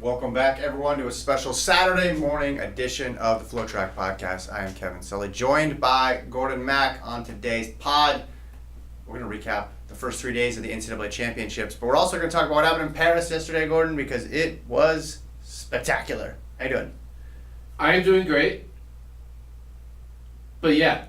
Welcome back, everyone, to a special Saturday morning edition of the FloTrack podcast. I am Kevin Sully, joined by Gordon Mack on today's pod. We're going to recap the first 3 days of the NCAA championships, but we're also going to talk about what happened in Paris yesterday, Gordon, because it was spectacular. How you doing? I am doing great. But yeah,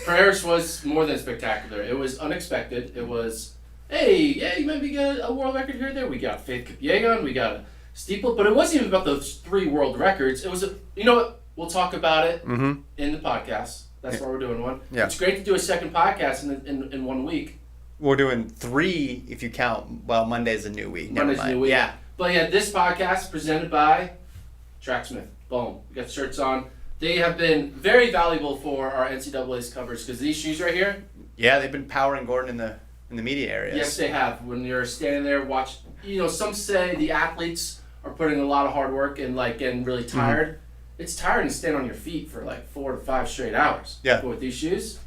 Paris was more than spectacular. It was unexpected. It was, hey, maybe get a world record here or there. We got Faith Kipyegon, we got a steeple, but it wasn't even about those 3 world records. It was, you know what? We'll talk about it in the podcast. That's why we're doing one. Yeah. It's great to do a second podcast in 1 week. We're doing 3 if you count, well, Monday's a new week. Monday's a new week. Yeah. But yeah, this podcast is presented by Tracksmith. Boom. We got the shirts on. They have been very valuable for our NCAA's coverage because these shoes right here. Yeah, they've been powering Gordon in the media areas. Yes, they have. When you're standing there, some say the athletes are putting a lot of hard work and getting really tired. Mm-hmm. It's tiring to stand on your feet for 4 to 5 straight hours. Yeah. But with these shoes,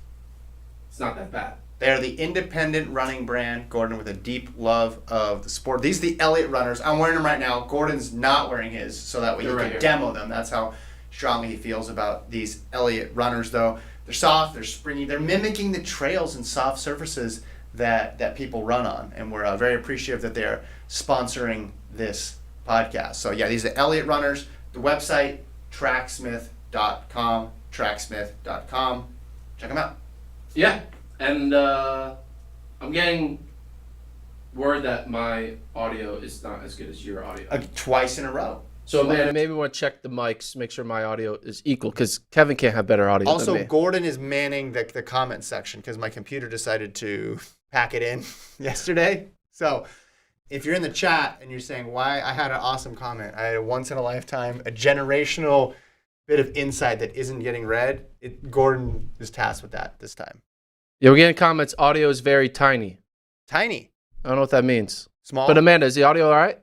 it's not that bad. They are the independent running brand, Gordon, with a deep love of the sport. These are the Elliott runners. I'm wearing them right now. Gordon's not wearing his, so that way he can demo them. That's how strongly he feels about these Elliott runners, though. They're soft, they're springy, they're mimicking the trails and soft surfaces that people run on. And we're very appreciative that they're sponsoring this podcast. So yeah, these are the Elliott runners. The website, Tracksmith.com. Tracksmith.com. Check them out. Yeah, and I'm getting word that my audio is not as good as your audio. Twice in a row. So maybe we want to check the mics, make sure my audio is equal, because Kevin can't have better audio also, than me. Gordon is manning the comment section because my computer decided to pack it in yesterday. So if you're in the chat and you're saying, why, I had an awesome comment. I had a once-in-a-lifetime, a generational bit of insight that isn't getting read. Gordon is tasked with that this time. Yeah, we're getting comments. Audio is very tiny. Tiny? I don't know what that means. Small? But Amanda, is the audio all right?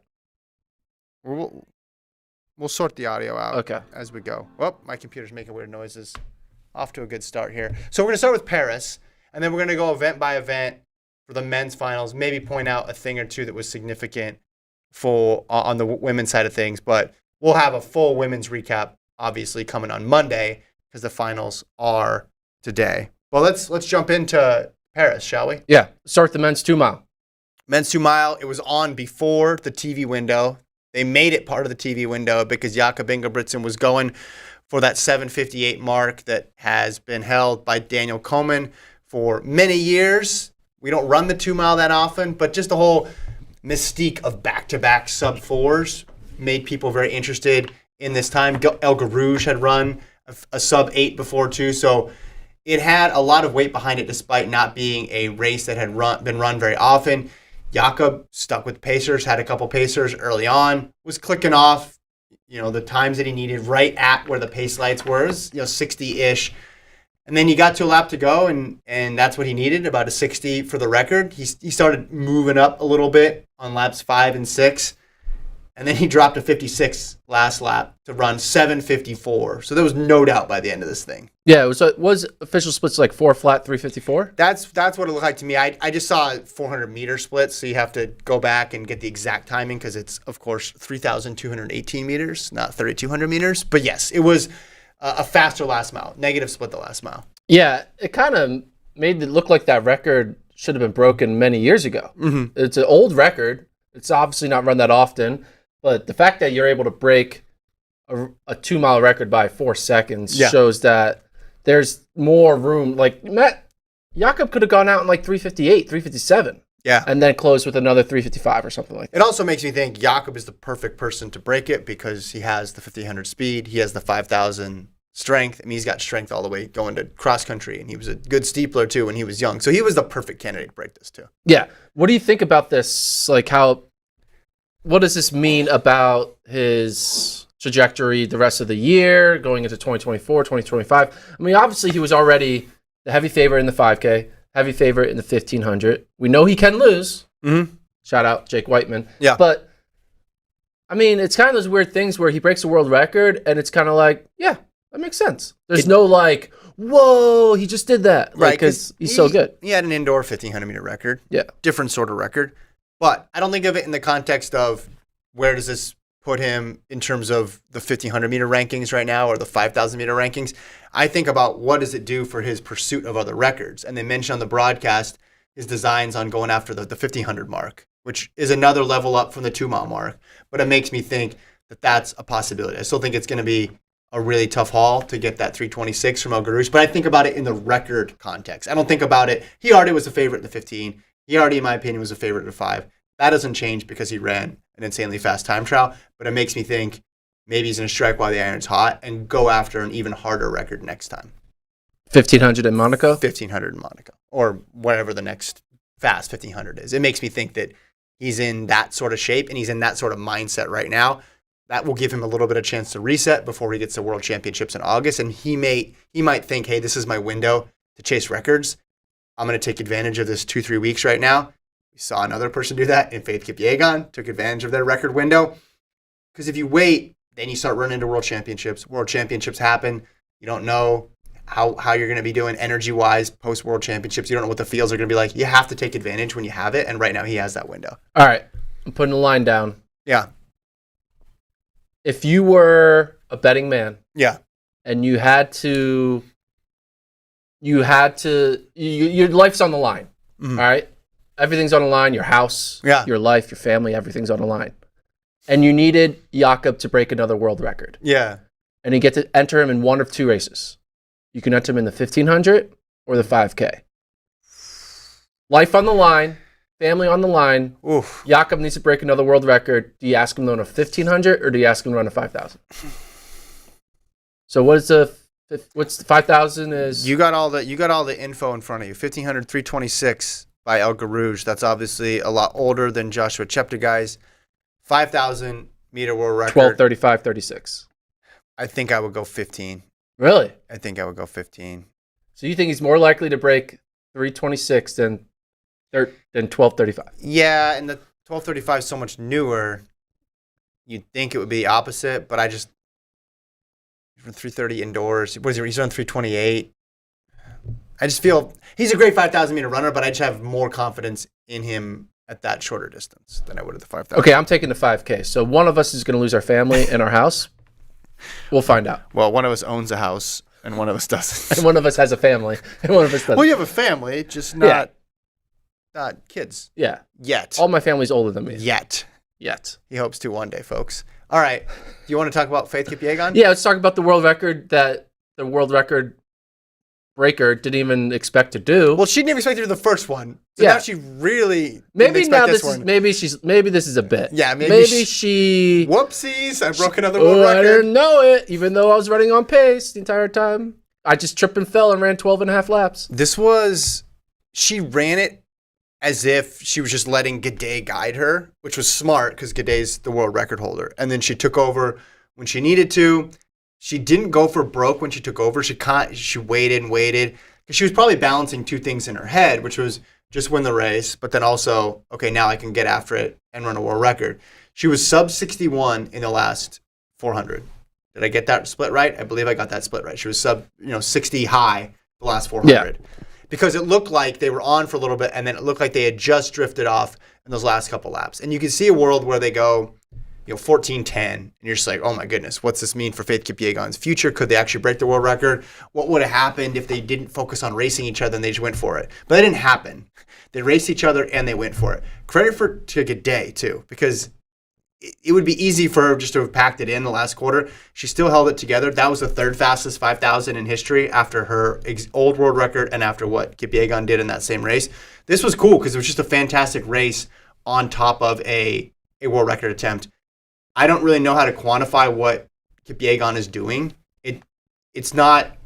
We'll sort the audio out as we go. Well, my computer's making weird noises. Off to a good start here. So we're going to start with Paris, and then we're going to go event by event for the men's finals, maybe point out a thing or two that was significant on the women's side of things. But we'll have a full women's recap, obviously, coming on Monday because the finals are today. Well, let's jump into Paris, shall we? Yeah. Start the men's 2 mile. Men's 2 mile, it was on before the TV window. They made it part of the TV window because Jakob Ingebrigtsen was going for that 7:58 mark that has been held by Daniel Komen for many years. We don't run the 2 mile that often, but just the whole mystique of back-to-back sub-4s made people very interested in this time. El Garouge had run a sub-8 before too, so it had a lot of weight behind it despite not being a race that had been run very often. Jakob stuck with pacers, had a couple pacers early on, was clicking off, the times that he needed right at where the pace lights were, 60-ish. And then he got to a lap to go, and that's what he needed, about a 60 for the record. He started moving up a little bit on laps 5 and 6, and then he dropped a 56 last lap to run 7:54. So there was no doubt by the end of this thing. Yeah, it was official splits 4 flat 3:54. That's what it looked like to me. I just saw 400 meter splits, so you have to go back and get the exact timing because it's of course 3,218 meters, not 3,200 meters. But yes, it was a faster last mile, negative split the last mile. Yeah, it kind of made it look like that record should have been broken many years ago. Mm-hmm. It's an old record. It's obviously not run that often, but the fact that you're able to break a 2 mile record by 4 seconds shows that there's more room. Jakob could have gone out in 3:58, 3:57. Yeah. And then closed with another 3:55 or something like that. It also makes me think Jakob is the perfect person to break it because he has the 1,500 speed. He has the 5,000 strength. I mean, he's got strength all the way going to cross country, and he was a good steepler too when he was young. So he was the perfect candidate to break this too. Yeah. What do you think about this? What does this mean about his trajectory the rest of the year, going into 2024, 2025? I mean, obviously he was already the heavy favorite in the 5K, heavy favorite in the 1,500. We know he can lose. Mm-hmm. Shout out Jake Whiteman. Yeah. But, I mean, it's kind of those weird things where he breaks a world record, and it's kind of that makes sense. There's no whoa, he just did that. Right. Because he's so good. He had an indoor 1,500 meter record. Yeah. Different sort of record. But I don't think of it in the context of where does this put him in terms of the 1,500 meter rankings right now or the 5,000 meter rankings. I think about what does it do for his pursuit of other records. And they mentioned on the broadcast his designs on going after the 1,500 mark, which is another level up from the 2-mile mark. But it makes me think that that's a possibility. I still think it's going to be a really tough haul to get that 326 from El Garouche, but I think about it in the record context. I don't think about it. He already was a favorite in the 15. He already, in my opinion, was a favorite in the 5. That doesn't change because he ran an insanely fast time trial, but it makes me think maybe he's going to strike while the iron's hot and go after an even harder record next time. 1,500 in Monaco? 1,500 in Monaco, or whatever the next fast 1,500 is. It makes me think that he's in that sort of shape and he's in that sort of mindset right now. That will give him a little bit of chance to reset before he gets to World Championships in August, and he might think, hey, this is my window to chase records. I'm going to take advantage of this 2-3 weeks right now. We saw another person do that in Faith Kipyegon, took advantage of their record window. Because if you wait, then you start running into World Championships. World Championships happen. You don't know how you're going to be doing energy-wise post-World Championships. You don't know what the fields are going to be like. You have to take advantage when you have it, and right now he has that window. All right. I'm putting the line down. Yeah. If you were a betting man, yeah, and your life's on the line, all right? Everything's on the line, your house, your life, your family, everything's on the line. And you needed Jakob to break another world record. Yeah. And you get to enter him in one of 2 races. You can enter him in the 1,500 or the 5K. Life on the line, family on the line. Oof. Jakob needs to break another world record. Do you ask him to run a 1,500 or do you ask him to run a 5,000? So what's the 5,000 is? You got all the info in front of you. 1,500, 326 by El Garouche. That's obviously a lot older than Joshua Cheptegei's 5,000 meter world record. 12:35:36. I think I would go 15. Really? I think I would go 15. So you think he's more likely to break 326 than 12:35? Yeah, and the 12:35 is so much newer. You'd think it would be opposite, but I just 330 indoors. He's on 328. I just feel he's a great 5,000 meter runner, but I just have more confidence in him at that shorter distance than I would at the 5,000. Okay, I'm taking the 5K. So one of us is going to lose our family and our house. We'll find out. Well, one of us owns a house and one of us doesn't. And one of us has a family and one of us doesn't. Well, you have a family, just not kids. Yeah. Yet. All my family's older than me. Yet. Yet. He hopes to one day, folks. All right. Do you want to talk about Faith Kipyegon? Yeah, let's talk about the world record that the world record breaker didn't even expect to do. Well, she didn't expect to do the first one. So now she really maybe didn't now expect this one. is maybe this is a bit. Yeah, maybe she whoopsies, I broke another world record. I didn't know it, even though I was running on pace the entire time. I just tripped and fell and ran 12 and a half laps. She ran it as if she was just letting Gaudet guide her, which was smart because Gaudet's the world record holder. And then she took over when she needed to. She didn't go for broke when she took over. She waited and waited because she was probably balancing two things in her head, which was just win the race, but then also, okay, now I can get after it and run a world record. She was sub 61 in the last 400. Did I get that split right? I believe I got that split right. She was sub 60 high the last 400. Yeah. Because it looked like they were on for a little bit, and then it looked like they had just drifted off in those last couple laps. And you can see a world where they go 14:10, and you're just like, oh my goodness, what's this mean for Faith Kipyegon's future? Could they actually break the world record? What would have happened if they didn't focus on racing each other and they just went for it? But that didn't happen. They raced each other and they went for it. Credit to Gaudet too, because it would be easy for her just to have packed it in the last quarter. She still held it together. That was the third fastest 5,000 in history after her old world record and after what Kipyegon did in that same race. This was cool because it was just a fantastic race on top of a world record attempt. I don't really know how to quantify what Kipyegon is doing. It's not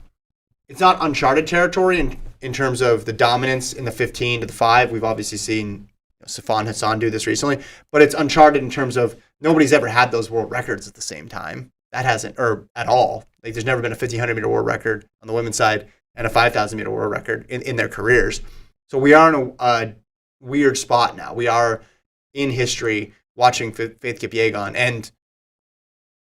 uncharted territory in terms of the dominance in the 15 to the 5. We've obviously seen Sifan Hassan do this recently, but it's uncharted in terms of nobody's ever had those world records at the same time. That hasn't, or at all. Like there's never been a 1,500 meter world record on the women's side and a 5,000 meter world record in their careers. So we are in a weird spot now. We are in history watching Faith Kipyegon, and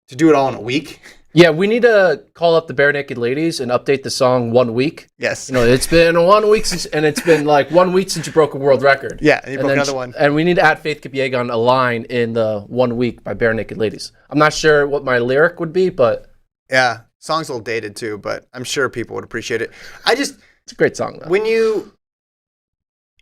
to do it all in a week, Yeah, we need to call up the Bare Naked Ladies and update the song 1 week. Yes. It's been 1 week since, and it's been like 1 week since you broke a world record. Yeah, and you broke another one. And we need to add Faith Kipyegon a line in the 1 week by Bare Naked Ladies. I'm not sure what my lyric would be, but yeah, song's a little dated too, but I'm sure people would appreciate it. It's a great song though.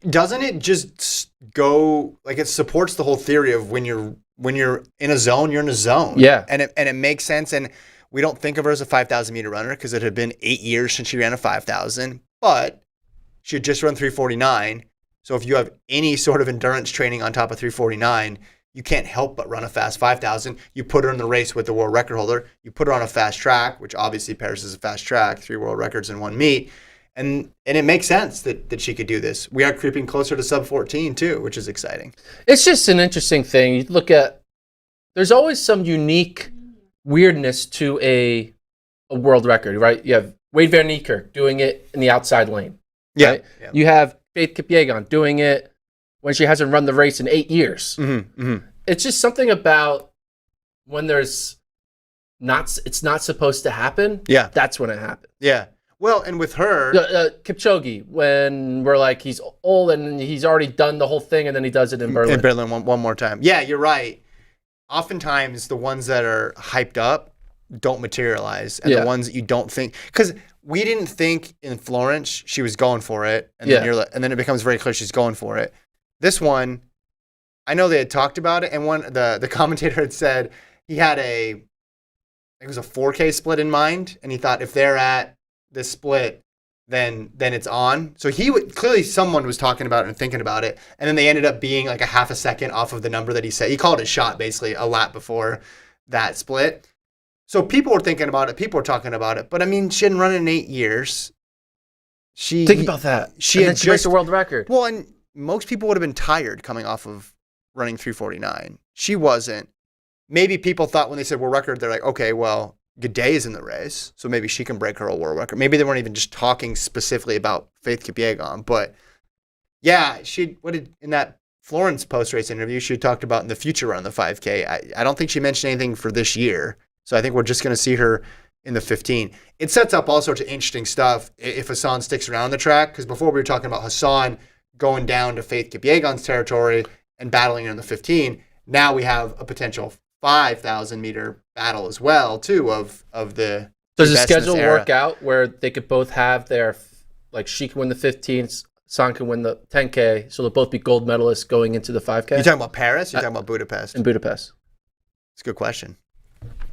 Doesn't it just go like it supports the whole theory of when you're in a zone, you're in a zone. Yeah, and it makes sense. And we don't think of her as a 5,000 meter runner because it had been 8 years since she ran a 5,000, but she had just run 349. So if you have any sort of endurance training on top of 349, you can't help but run a fast 5,000. You put her in the race with the world record holder. You put her on a fast track, which obviously Paris is a fast track, 3 world records in 1 meet. And it makes sense that she could do this. We are creeping closer to sub 14 too, which is exciting. It's just an interesting thing. You look at, there's always some unique weirdness to a world record, right? You have Wade Van Niekerk doing it in the outside lane. Yeah. Right? Yeah. You have Faith Kipyegon doing it when she hasn't run the race in 8 years. Mm-hmm, mm-hmm. It's just something about when it's not supposed to happen. Yeah. That's when it happens. Yeah. Well, and with her... Kipchoge, when we're like, he's old and he's already done the whole thing, and then he does it in Berlin. In Berlin one more time. Yeah, you're right. Oftentimes, the ones that are hyped up don't materialize. And the ones that you don't think... Because we didn't think in Florence she was going for it, and then it becomes very clear she's going for it. This one, I know they had talked about it, and the commentator had said he had it was a 4K split in mind, and he thought if they're at this split, then it's on. So clearly someone was talking about it and thinking about it, and then they ended up being like a half a second off of the number that he said. He called it shot basically a lap before that split. So people were thinking about it. People were talking about it. But I mean, she hadn't run in 8 years. Think about that. She had just the world record. Well, and most people would have been tired coming off of running 349. She wasn't. Maybe people thought when they said world record, they're like, okay, well, Gaudet is in the race, so maybe she can break her old world record. Maybe they weren't even just talking specifically about Faith Kipyegon, but yeah, in that Florence post-race interview, she talked about in the future run the 5K. I don't think she mentioned anything for this year, so I think we're just going to see her in the 15. It sets up all sorts of interesting stuff if Hassan sticks around the track, because before we were talking about Hassan going down to Faith Kipyegon's territory and battling in the 15. Now we have a potential 5,000 meter battle as well, too, of the. Does the schedule work out where they could both have their, like, she can win the 15, Hassan can win the 10K, so they'll both be gold medalists going into the 5K? You're talking about Paris? Or you're talking about Budapest? In Budapest. It's a good question.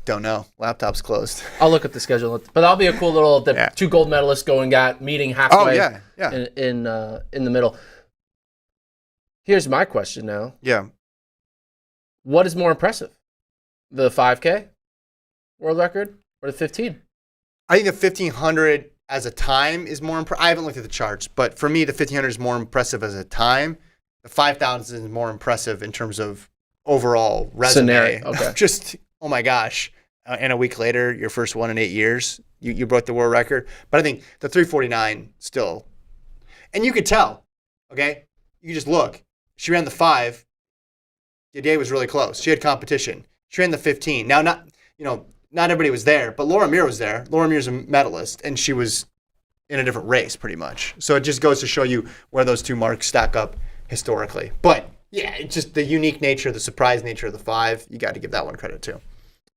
Don't know. Laptop's closed. I'll look at the schedule, but that'll be a cool little 2 gold medalists meeting halfway. Oh yeah. In the middle. Here's my question now. Yeah. What is more impressive, the 5K world record or the 15? I think the 1500 as a time is more impressive. I haven't looked at the charts, but for me, the 1500 is more impressive as a time. The 5,000 is more impressive in terms of overall resume. Scenario. Okay. Just, oh my gosh. And a week later, your first one in 8 years, you broke the world record. But I think the 349 still, and you could tell, okay? You could just look. She ran the 5. Gaudet was really close. She had competition. She ran the 15. Now, not everybody was there, but Laura Mir was there. Laura Mir's a medalist, and she was in a different race pretty much. So it just goes to show you where those two marks stack up historically. But yeah, it's just the unique nature, the surprise nature of the 5. You got to give that one credit too.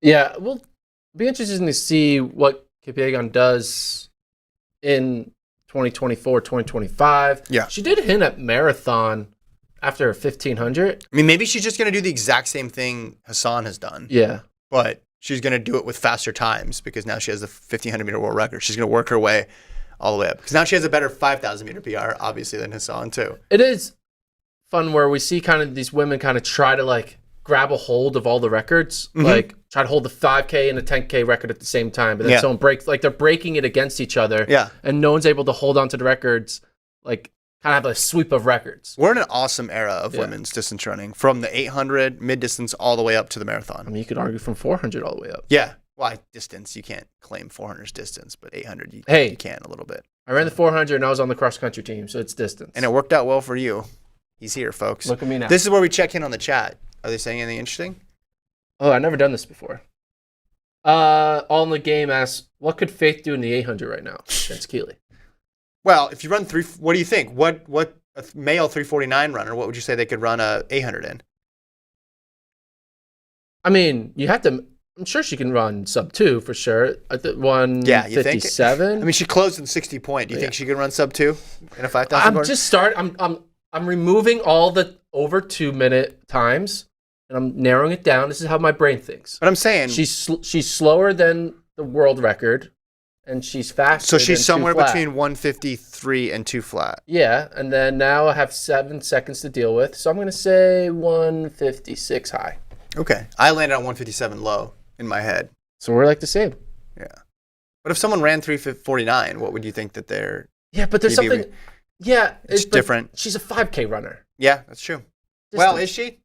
Yeah, well, it'll be interesting to see what Kipyegon does in 2024, 2025. Yeah. She did hint at marathon after 1,500. I mean, maybe she's just going to do the exact same thing Hassan has done. Yeah. But she's going to do it with faster times because now she has the 1,500 meter world record. She's going to work her way all the way up because now she has a better 5,000 meter PR, obviously, than Hassan too. It is fun where we see kind of these women kind of try to like grab a hold of all the records, like try to hold the 5K and the 10K record at the same time, but then someone breaks, like they're breaking it against each other, and no one's able to hold on to the records, like kind of have a sweep of records. We're in an awesome era of women's distance running, from the 800 mid-distance all the way up to the marathon. I mean, you could argue from 400 all the way up. Yeah. Well, distance, you can't claim 400's distance, but 800 you can a little bit. I ran the 400 and I was on the cross-country team, so it's distance. And it worked out well for you. He's here, folks. Look at me now. This is where we check in on the chat. Are they saying anything interesting? Oh, I've never done this before. All in the game asks, what could Faith do in the 800 right now against Keeley? Well, if you run what do you think? What a male 349 runner, what would you say they could run a 800 in? I mean, you have to. I'm sure she can run sub 2 for sure. I think 157. I mean, she closed in 60 point. Do you think she can run sub 2 in a 5,000? I'm removing all the over 2 minute times, and I'm narrowing it down. This is how my brain thinks. But I'm saying she's slower than the world record, and she's faster. So she's than somewhere 2 flat. between 153 and 2 flat. Yeah, and then now I have 7 seconds to deal with, so I'm going to say 156 high. Okay, I landed on 157 low in my head. So we're like the same. Yeah, but if someone ran 349, what would you think that they're? Yeah, but there's something. Yeah, it's different. She's a 5K runner. Yeah, that's true. Well, is she?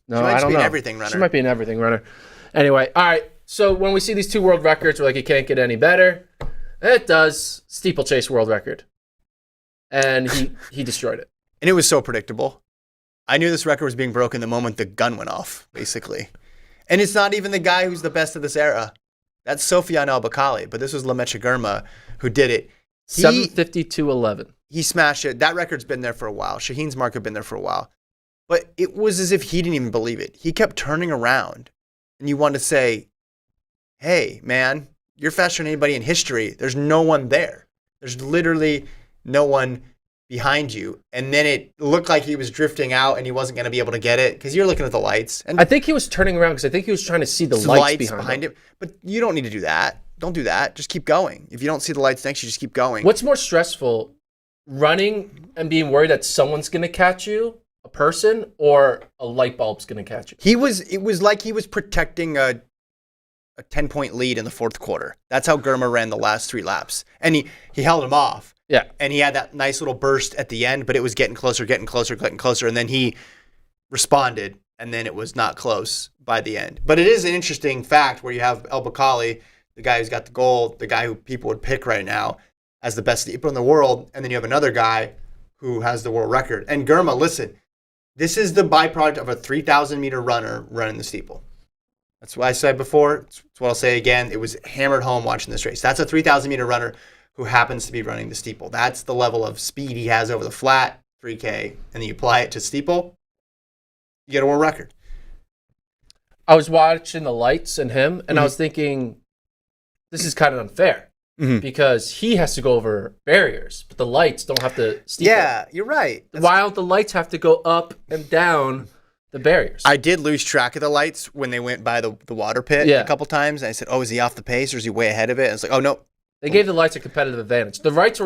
No, she might I don't be know. An everything runner. She might be an everything runner. Anyway, all right. So when we see these 2 world records, we're like, it can't get any better. It does. Steeplechase world record, and he destroyed it. And it was so predictable. I knew this record was being broken the moment the gun went off, basically. And it's not even the guy who's the best of this era. That's Sofiane El-Bakali, but this was Lamechha Girma who did it. 7:52:11. He smashed it. That record's been there for a while. Shaheen's mark had been there for a while. But it was as if he didn't even believe it. He kept turning around. And you want to say, hey, man, you're faster than anybody in history. There's no one there. There's literally no one behind you. And then it looked like he was drifting out and he wasn't going to be able to get it because you're looking at the lights. And I think he was turning around because I think he was trying to see the lights behind him. But you don't need to do that. Don't do that. Just keep going. If you don't see the lights next to you, just keep going. What's more stressful, running and being worried that someone's going to catch you, a person, or a light bulb's going to catch you? It was like he was protecting a 10-point lead in the fourth quarter. That's how Girma ran the last 3 laps. And he held him off. Yeah. And he had that nice little burst at the end, but it was getting closer. And then he responded, and then it was not close by the end. But it is an interesting fact where you have El-Bakali, the guy who's got the gold, the guy who people would pick right now as the best steeple in the world, and then you have another guy who has the world record. And Girma, listen, this is the byproduct of a 3,000-meter runner running the steeple. That's what I said before. It's what I'll say again. It was hammered home watching this race. That's a 3,000-meter runner who happens to be running the steeple. That's the level of speed he has over the flat, 3K, and then you apply it to steeple, you get a world record. I was watching the lights and him, and I was thinking, this is kind of unfair because he has to go over barriers, but the lights don't have to steeple. Yeah, you're right. Why don't the lights have to go up and down the barriers? I did lose track of the lights when they went by the water pit a couple times. And I said, oh, is he off the pace or is he way ahead of it? And it's like, oh, no. They gave the lights a competitive advantage. The lights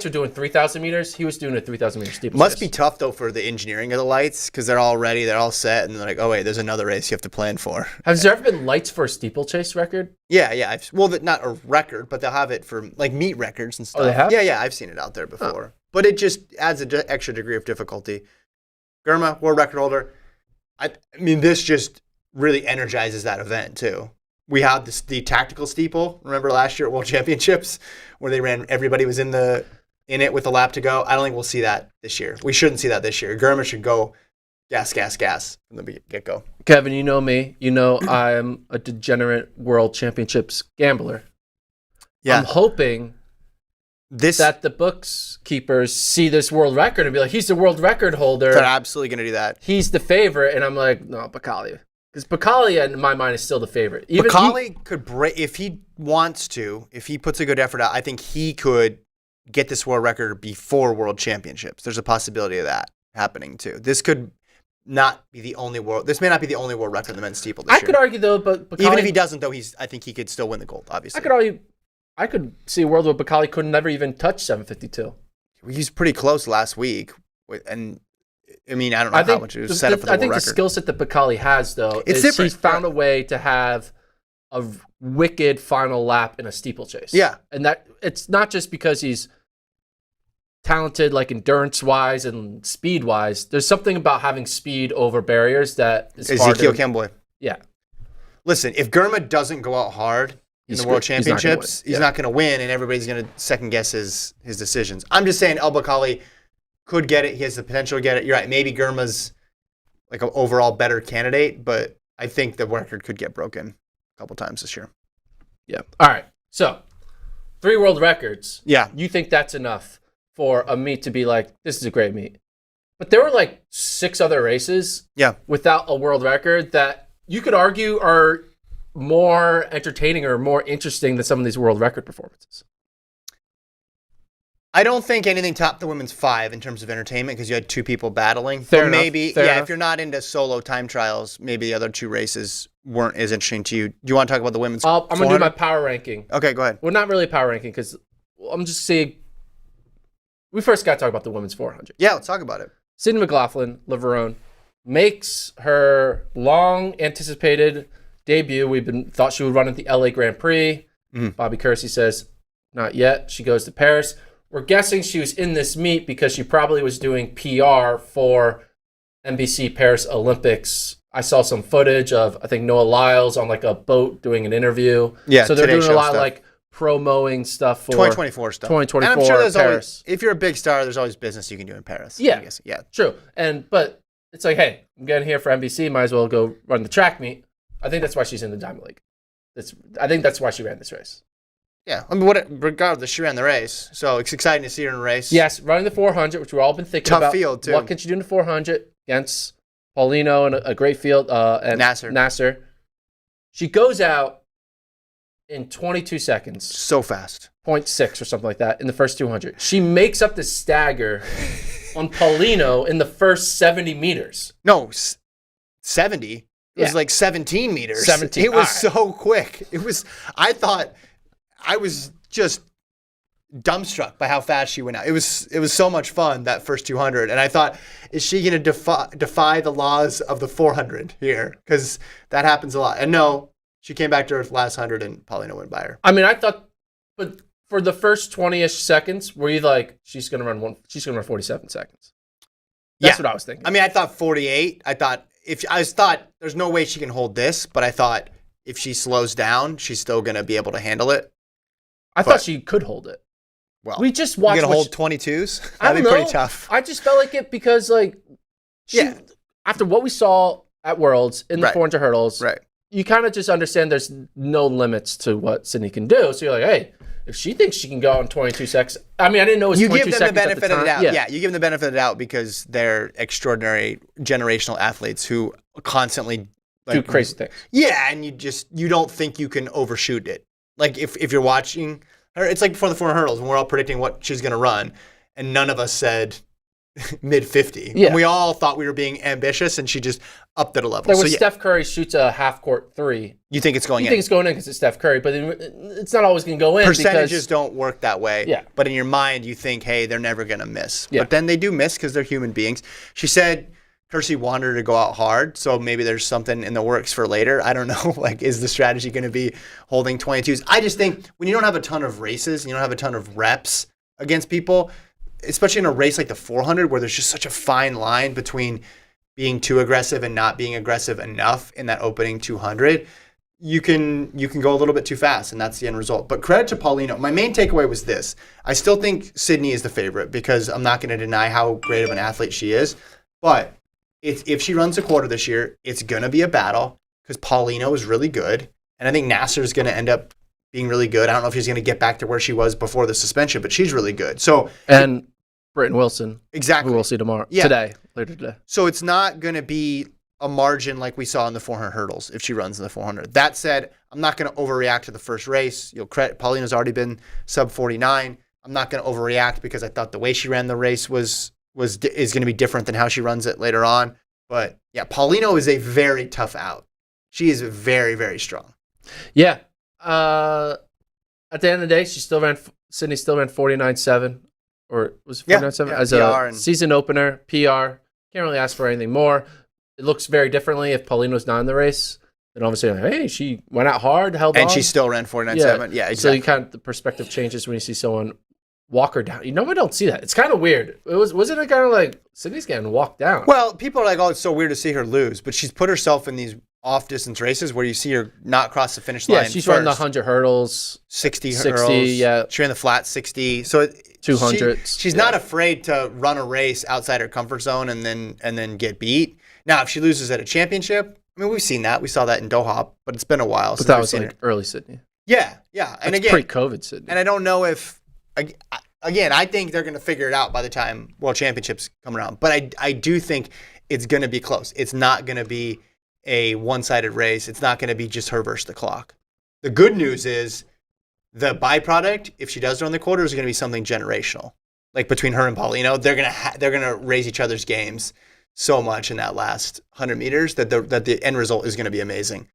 were doing 3,000 meters. He was doing a 3,000 meter steeplechase. Must be tough, though, for the engineering of the lights because they're all ready. They're all set. And they're like, oh, wait, there's another race you have to plan for. Has there ever been lights for a steeplechase record? Yeah. Not a record, but they'll have it for like meet records and stuff. Oh, they have? Yeah, I've seen it out there before. Oh. But it just adds an extra degree of difficulty. Girma, world record holder. I mean, this just really energizes that event, too. We had the tactical steeple. Remember last year at World Championships where they ran, everybody was in it with a lap to go. I don't think we'll see that this year. We shouldn't see that this year. Girma should go gas from the get-go. Kevin, you know me. You know I'm a degenerate World Championships gambler. Yeah. I'm hoping that the books keepers see this world record and be like, he's the world record holder. They're absolutely going to do that. He's the favorite. And I'm like, no, Bakali. Because Bakali, in my mind, is still the favorite. Even Bakali could break, if he wants to, if he puts a good effort out, I think he could get this world record before World Championships. There's a possibility of that happening, too. This could not be the only this may not be the only world record in the men's steeple this year. I could argue, though, but Bakali, even if he doesn't, though, I think he could still win the gold, obviously. I could see a world where Bakali could never even touch 752. He's pretty close last week, and I mean, I don't know how much it was set up for the world record. I think the skill set that Bakali has, though, is different. He's found a way to have a wicked final lap in a steeplechase. Yeah. And that it's not just because he's talented, like endurance-wise and speed-wise. There's something about having speed over barriers that is Ezekiel Kemboy. Yeah. Listen, if Girma doesn't go out hard in the World Championships, he's not going to win, and everybody's going to second-guess his decisions. I'm just saying El-Bakali could get it. He has the potential to get it. You're right. Maybe Girma's like an overall better candidate, but I think the record could get broken a couple times this year. Yeah. All right. So 3 world records. Yeah. You think that's enough for a meet to be like, this is a great meet? But there were like 6 other races without a world record that you could argue are more entertaining or more interesting than some of these world record performances. I don't think anything topped the women's 5 in terms of entertainment because you had 2 people battling. Fair but enough, maybe, fair enough. If you're not into solo time trials, maybe the other 2 races weren't as interesting to you. Do you want to talk about the women's? I'm going to do my power ranking. Okay, go ahead. Well, not really a power ranking because I'm just saying we first got to talk about the women's 400. Yeah, let's talk about it. Sydney McLaughlin, LeVerone, makes her long-anticipated debut. Thought she would run at the LA Grand Prix. Bobby Kersey says, not yet. She goes to Paris. We're guessing she was in this meet because she probably was doing PR for NBC Paris Olympics. I saw some footage of, I think, Noah Lyles on like a boat doing an interview. Yeah, so they're doing a lot stuff. of like promoting stuff for 2024 stuff. 2024 and I'm sure there's Paris. always, if you're a big star, there's always business you can do in Paris. Yeah, I guess. Yeah, true. But it's like, hey, I'm getting here for NBC. Might as well go run the track meet. I think that's why she's in the Diamond League. I think that's why she ran this race. Yeah, I mean, regardless, she ran the race, so it's exciting to see her in a race. Yes, running the 400, which we've all been thinking Tough about. field, too. What can she do in the 400 against Paulino and a great field and Nasser? She goes out in 22 seconds. So fast. 0.6 or something like that in the first 200. She makes up the stagger on Paulino in the first 70 meters. No, 70. It was like 17 meters. 17. It was so quick. I thought, I was just dumbstruck by how fast she went out. It was so much fun, that first 200. And I thought, is she going to defy the laws of the 400 here? Because that happens a lot. And no, she came back to her last 100 and Paulino went by her. I mean, I thought, but for the first 20-ish seconds, were you like, she's going to run 47 seconds? That's what I was thinking. I mean, I thought 48. I thought there's no way she can hold this, but I thought if she slows down, she's still going to be able to handle it. I thought she could hold it. Well, we just watched. You gonna hold 22s? I don't That'd be know. pretty tough. I just felt like it because, like, after what we saw at Worlds in the 400 hurdles, you kind of just understand there's no limits to what Sydney can do. So you're like, hey, if she thinks she can go in 22 seconds, I mean, I didn't know it was 22 seconds. You give them the benefit of the doubt. Yeah, you give them the benefit of the doubt because they're extraordinary generational athletes who constantly do crazy things. Yeah, and you don't think you can overshoot it. Like if you're watching her, it's like before the 400 hurdles when we're all predicting what she's going to run, and none of us said mid 50. Yeah. And we all thought we were being ambitious, and she just upped it a level. Like when Steph Curry shoots a half court 3, you think it's going in. You think it's going in because it's Steph Curry, but it's not always going to go in. Percentages don't work that way. Yeah. But in your mind, you think, hey, they're never going to miss. Yeah. But then they do miss because they're human beings. She said Kersey wanted her to go out hard, so maybe there's something in the works for later. I don't know. Like, is the strategy going to be holding 22s? I just think when you don't have a ton of races, and you don't have a ton of reps against people, especially in a race like the 400 where there's just such a fine line between being too aggressive and not being aggressive enough in that opening 200, you can go a little bit too fast, and that's the end result. But credit to Paulino. My main takeaway was this. I still think Sydney is the favorite because I'm not going to deny how great of an athlete she is. But if she runs a quarter this year, it's going to be a battle because Paulino is really good. And I think Nasser is going to end up being really good. I don't know if she's going to get back to where she was before the suspension, but she's really good. And Britton Wilson. Exactly. Who we'll see tomorrow. Yeah. Later today. So it's not going to be a margin like we saw in the 400 hurdles if she runs in the 400. That said, I'm not going to overreact to the first race. Paulina's already been sub 49. I'm not going to overreact because I thought the way she ran the race is going to be different than how she runs it later on. But yeah, Paulino is a very tough out. She is very, very strong. Yeah. At the end of the day, Sydney still ran 49.7, or was it 49.7 as a season opener, PR. Can't really ask for anything more. It looks very differently if Paulino's not in the race. Then obviously, hey, she went out hard, held on. And she still ran 49.7. Yeah, exactly. So the perspective changes when you see someone walk her down. We don't see that. It's kind of weird. Wasn't it kind of like Sydney's getting walked down? Well, people are like, oh, it's so weird to see her lose, but she's put herself in these off-distance races where you see her not cross the finish line. Yeah, she's run the 100 hurdles, 60 hurdles. Yeah, she ran the flat 60. So 200s. She's not afraid to run a race outside her comfort zone and then get beat. Now, if she loses at a championship, I mean, we've seen that. We saw that in Doha, but it's been a while. But that was like early Sydney. Yeah. And That's again, pre-COVID, Sydney. and I don't know if again, I think they're going to figure it out by the time World Championships come around. But I do think it's going to be close. It's not going to be a one-sided race. It's not going to be just her versus the clock. The good news is the byproduct, if she does run the quarter, is going to be something generational. Like between her and Paulino, they're going to raise each other's games so much in that last 100 meters that the end result is going to be amazing.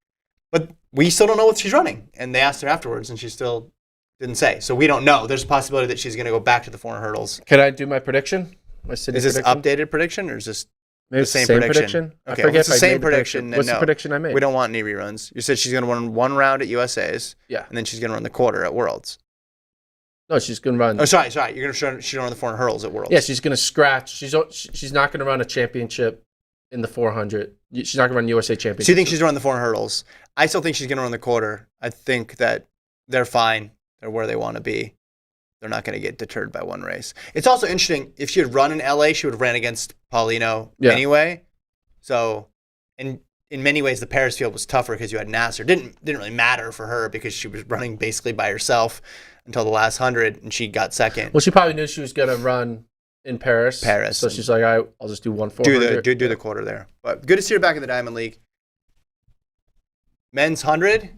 But we still don't know what she's running. And they asked her afterwards, and she still didn't say. So we don't know. There's a possibility that she's going to go back to the 400 hurdles. Can I do my prediction? My Sydney Is this prediction? updated prediction or is this Maybe the same prediction? I Okay, forget if it's the if I same made the prediction. Then What's no. the prediction I made? We don't want any reruns. You said she's going to run one round at USA's. Yeah. And then she's going to run the quarter at Worlds. No, she's going to run. Oh, sorry. You're going to she's going to run the 400 hurdles at Worlds. Yeah, she's going to scratch. She's not going to run a championship in the 400. She's not going to run USA championship. So you think she's running the 400 hurdles? I still think she's going to run the quarter. I think that they're fine. They're where they want to be. They're not going to get deterred by one race. It's also interesting. If she had run in LA, she would have ran against Paulino anyway. So, in many ways, the Paris field was tougher because you had Nasser. Didn't really matter for her because she was running basically by herself until the last 100, and she got second. Well, she probably knew she was going to run in Paris. So she's like, I'll just do 1/400. Do the quarter there. But good to see her back in the Diamond League. Men's 100.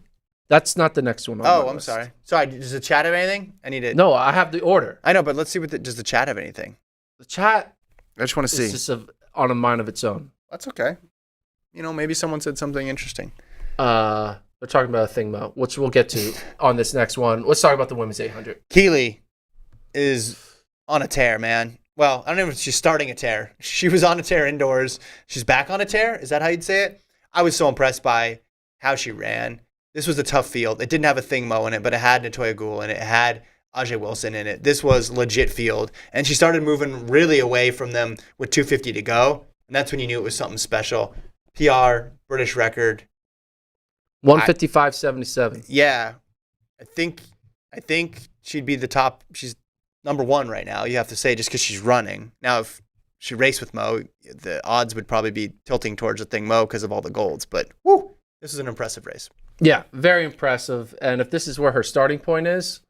That's not the next one. Oh, I'm sorry. Sorry, does the chat have anything? I need it. No, I have the order. I know, but let's see does the chat have anything? The chat I just want to see. is just on a mind of its own. That's okay. Maybe someone said something interesting. They're talking about a thing, Mo, which we'll get to on this next one. Let's talk about the women's 800. Keely is on a tear, man. Well, I don't know if she's starting a tear. She was on a tear indoors. She's back on a tear. Is that how you'd say it? I was so impressed by how she ran. This was a tough field. It didn't have a Thing Mo in it, but it had Natoya Gould in it. It had Ajay Wilson in it. This was legit field. And she started moving really away from them with 250 to go. And that's when you knew it was something special. PR, British record. 155.77. Yeah. I think she'd be the top. She's number one right now, you have to say, just because she's running. Now, if she raced with Mo, the odds would probably be tilting towards the Thing Mo because of all the golds. But, woo, this is an impressive race. Yeah, very impressive. And if this is where her starting point is,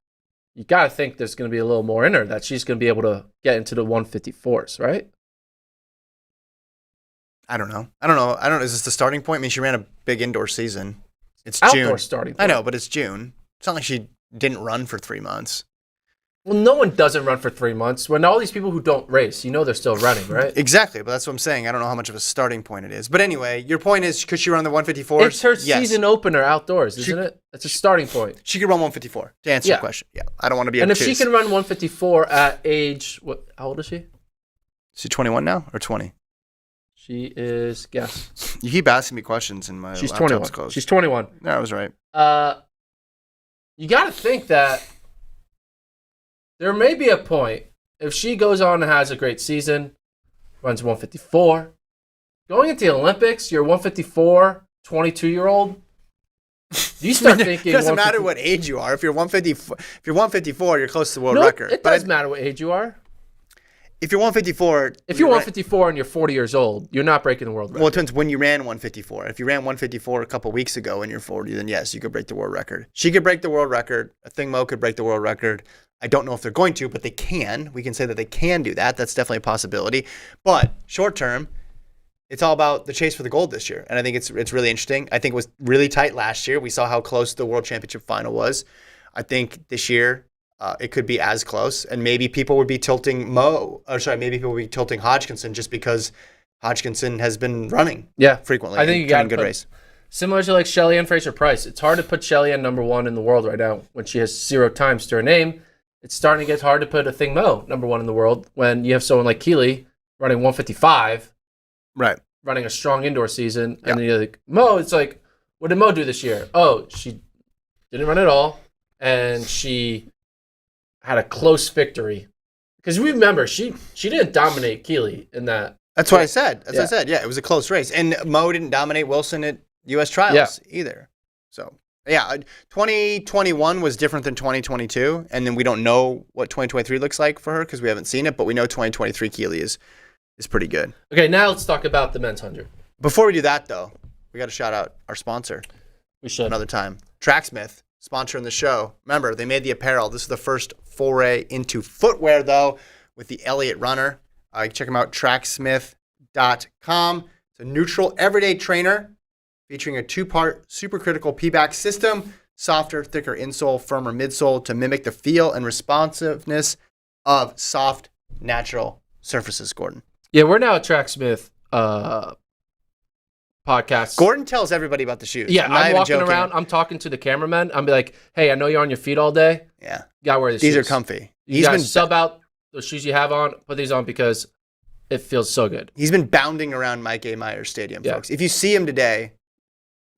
you got to think there's going to be a little more in her, that she's going to be able to get into the 154s, right? I don't know. Is this the starting point? I mean, she ran a big indoor season. It's Outdoor June. starting point. I know, but it's June. It's not like she didn't run for 3 months. Well, no one doesn't run for 3 months. When all these people who don't race, they're still running, right? Exactly, but that's what I'm saying. I don't know how much of a starting point it is. But anyway, your point is, could she run the 154s? It's her season opener outdoors, isn't it? It's a starting point. She could run 154, to answer your question. Yeah, I don't want to be obtuse. And if she can run 154 at age, how old is she? Is she 21 now or 20? She is, guess. You keep asking me questions in my She's 21. Closed. She's 21. No, I was right. You got to think that there may be a point, if she goes on and has a great season, runs 154, going into the Olympics, you're 154, 22-year-old. You start thinking it doesn't matter what age you are. If you're 154, you're close to the world record. It does matter what age you are. If you're 154, if you're 154 and you're 40 years old, you're not breaking the world record. Well, it depends when you ran 154. If you ran 154 a couple weeks ago and you're 40, then yes, you could break the world record. She could break the world record. A Thing Mo could break the world record. I don't know if they're going to, but they can. We can say that they can do that. That's definitely a possibility. But short term, it's all about the chase for the gold this year. And I think it's really interesting. I think it was really tight last year. We saw how close the World Championship final was. I think this year it could be as close. And maybe people would be tilting maybe people would be tilting Hodgkinson just because Hodgkinson has been running frequently. I think you got a good race. Similar to like Shelly-Ann Fraser-Price. It's hard to put Shelly-Ann number one in the world right now when she has 0 times to her name. It's starting to get hard to put a Thing Mo number one in the world when you have someone like Keely running 155, right? Running a strong indoor season, and then you're like, Mo, it's like, what did Mo do this year? Oh, she didn't run at all, and she had a close victory. Because remember, she didn't dominate Keely in that. That's what I said. I said, it was a close race. And Mo didn't dominate Wilson at U.S. trials either. So, 2021 was different than 2022. And then we don't know what 2023 looks like for her because we haven't seen it. But we know 2023 Keely is pretty good. Okay, now let's talk about the men's 100. Before we do that, though, we got to shout out our sponsor. We should. Another time. Tracksmith. sponsoring the show. Remember, they made the apparel. This is the first foray into footwear, though, with the Elliott Runner. You can check them out, tracksmith.com. It's a neutral, everyday trainer featuring a 2-part supercritical P-back system, softer, thicker insole, firmer midsole to mimic the feel and responsiveness of soft, natural surfaces, Gordon. Yeah, we're now a Tracksmith podcast. Gordon tells everybody about the shoes. Yeah, I'm walking around. I'm talking to the cameraman. I'm like, hey, I know you're on your feet all day. Yeah. You got to wear these shoes. These are comfy. He's been sub out those shoes you have on. Put these on because it feels so good. He's been bounding around Mike A. Myers Stadium, folks. If you see him today,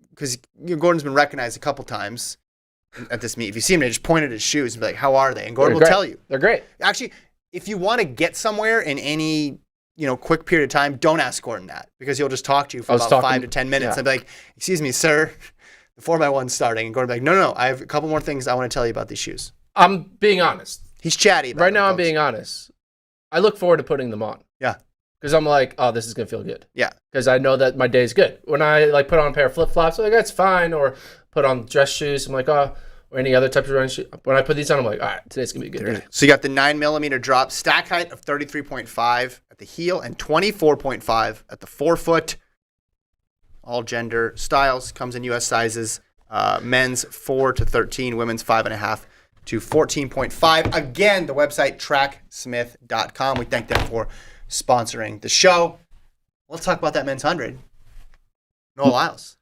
because Gordon's been recognized a couple times at this meet. If you see him, just point at his shoes and be like, how are they? And Gordon will tell you. They're great. Actually, if you want to get somewhere in any quick period of time, don't ask Gordon that because he'll just talk to you for about 5 to 10 minutes. Yeah. And be like, excuse me, sir, the 4x1's starting. And Gordon will be like, no, I have a couple more things I want to tell you about these shoes. I'm being honest. He's chatty about right now, folks. I'm being honest. I look forward to putting them on. Yeah. Because I'm like, oh, this is going to feel good. Yeah. Because I know that my day's good. When I put on a pair of flip-flops, I'm like, that's fine. Or put on dress shoes, I'm like, oh, or any other type of running shoe. When I put these on, I'm like, all right, today's going to be a good day. So you got the 9mm drop, stack height of 33.5 at the heel and 24.5 at the forefoot. All gender styles. Comes in U.S. sizes. Men's 4 to 13, women's 5.5 to 14.5. Again, the website, tracksmith.com. We thank them for sponsoring the show. Let's talk about that men's 100. Noah Lyles.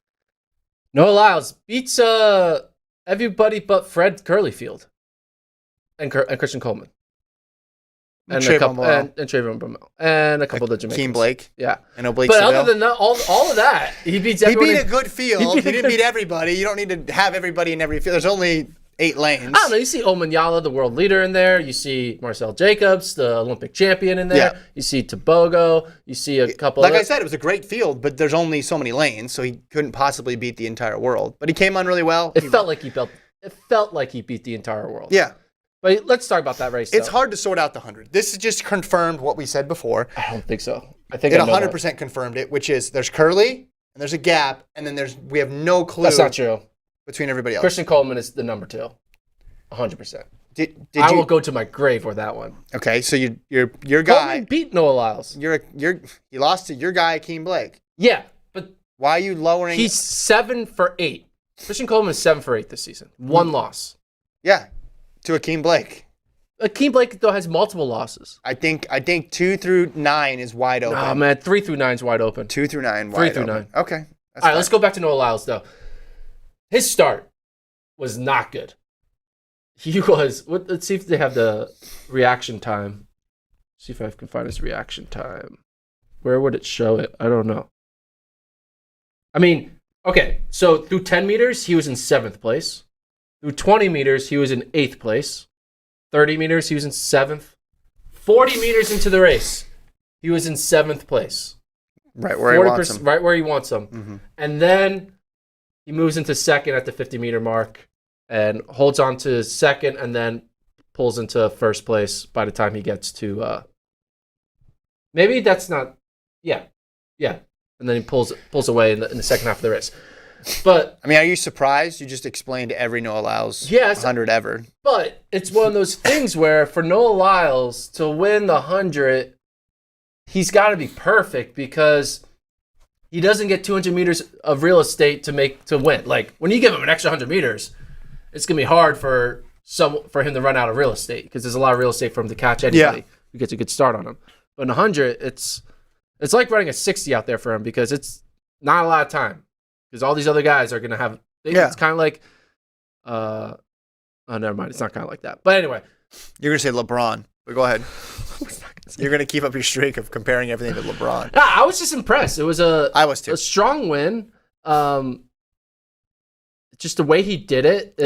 Noah Lyles beats everybody but Fred Curlyfield and Christian Coleman. And Trayvon Bromell. And a couple of the Jamaicans. Keem Blake. Yeah. And Oblake But Seville. other than that, all of that, he beats everybody. He beat a good field. He didn't beat everybody. You don't need to have everybody in every field. There's only 8 lanes. I don't know. You see Omanyala, the world leader, in there. You see Marcel Jacobs, the Olympic champion, in there. Yeah. You see Tobogo. You see a couple. Like I said, it was a great field, but there's only so many lanes, so he couldn't possibly beat the entire world. But he came on really well. It felt like he beat the entire world. Yeah. But let's talk about that race. It's hard to sort out the 100. This is just confirmed what we said before. I don't think so. I think it 100% confirmed it, which is there's Curly and there's a gap, and then we have no clue. That's not true. Between everybody else. Christian Coleman is the number 2. 100%. I will go to my grave with that one. Okay, so your guy Coleman beat Noah Lyles. He lost to your guy Keem Blake. Yeah, but why are you lowering? He's 7 for 8. Christian Coleman is 7 for 8 this season. 1 loss. Yeah, to Akeem Blake. Akeem Blake though has multiple losses. I think 2 through 9 is wide open. Oh man, 3 through 9 is wide open. 2 through 9 wide 3 through open. 9. Okay. All right, let's go back to Noah Lyles though. His start was not good. He was. Let's see if they have the reaction time. See if I can find his reaction time. Where would it show it? I don't know. I mean, okay. So through 10 meters, he was in 7th place. Through 20 meters, he was in 8th place. 30 meters, he was in 7th. 40 meters into the race, he was in 7th place. Right where he wants him. Right where he wants him. Mm-hmm. And then he moves into 2nd at the 50-meter mark and holds on to 2nd and then pulls into 1st place by the time he gets to maybe that's not yeah and then he pulls away in the second half of the race. But I mean, are you surprised? You just explained every Noah Lyles 100 ever. But it's one of those things where for Noah Lyles to win the 100, he's got to be perfect because he doesn't get 200 meters of real estate to win. Like when you give him an extra 100 meters, it's gonna be hard for him to run out of real estate because there's a lot of real estate for him to catch anybody who gets a good start on him. But in 100, it's like running a 60 out there for him because it's not a lot of time because all these other guys are gonna have. It's kind of like, oh, never mind. It's not kind of like that. But anyway, you're gonna say LeBron. But go ahead. You're gonna keep up your streak of comparing everything to LeBron. Nah, I was just impressed. It was I was too. A strong win. Just the way he did it.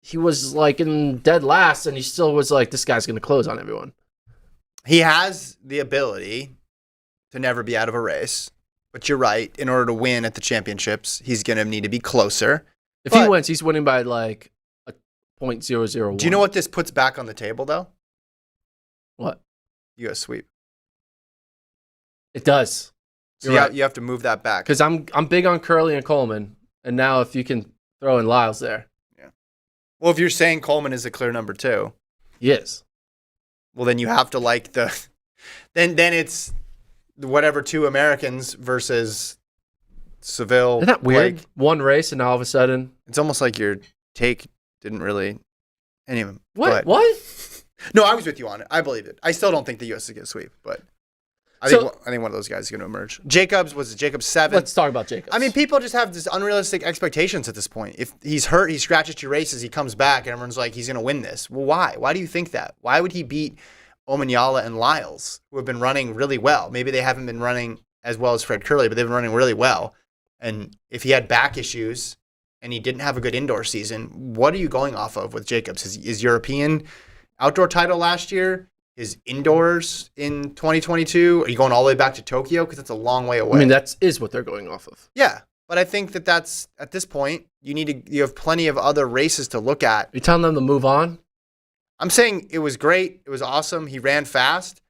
He was like in dead last, and he still was like, this guy's going to close on everyone. He has the ability to never be out of a race. But you're right. In order to win at the championships, he's going to need to be closer. If he wins, he's winning by like a .001. Do you know what this puts back on the table, though? What? U.S. sweep. It does. So you have to move that back. Because I'm big on Curly and Coleman. And now if you can throw in Lyles there. Yeah. Well, if you're saying Coleman is a clear number 2, Yes. well, then you have to like the then it's whatever 2 Americans versus Seville. Isn't that weird? Blake. One race and all of a sudden. It's almost like your take didn't really. Anyway, What? What? No, I was with you on it. I believed it. I still don't think the U.S. is going to sweep, but I think one of those guys is going to emerge. Jacobs 7th. Let's talk about Jacobs. I mean, people just have this unrealistic expectations at this point. If he's hurt, he scratches 2 races, he comes back, and everyone's like, he's going to win this. Well, why? Why do you think that? Why would he beat Omanyala and Lyles, who have been running really well? Maybe they haven't been running as well as Fred Curley, but they've been running really well. And if he had back issues and he didn't have a good indoor season, what are you going off of with Jacobs? His European outdoor title last year, his indoors in 2022? Are you going all the way back to Tokyo? Because that's a long way away. I mean, that is what they're going off of. Yeah, but I think that's at this point you have plenty of other races to look at. Are you telling them to move on? I'm saying it was great. It was awesome. He ran fast.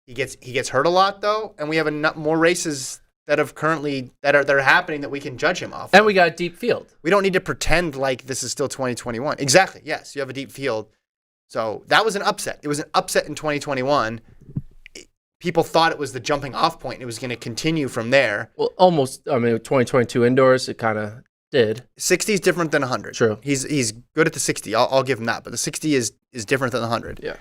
He gets hurt a lot though, and we have more races that are happening that we can judge him off. And we got a deep field. We don't need to pretend like this is still 2021. Exactly. Yes, you have a deep field. So that was an upset. It was an upset in 2021. People thought it was the jumping off point. It was going to continue from there. Well, almost. I mean, 2022 indoors, it kind of did. 60 is different than 100. True. He's good at the 60. I'll give him that. But the 60 is different than the 100. Yeah.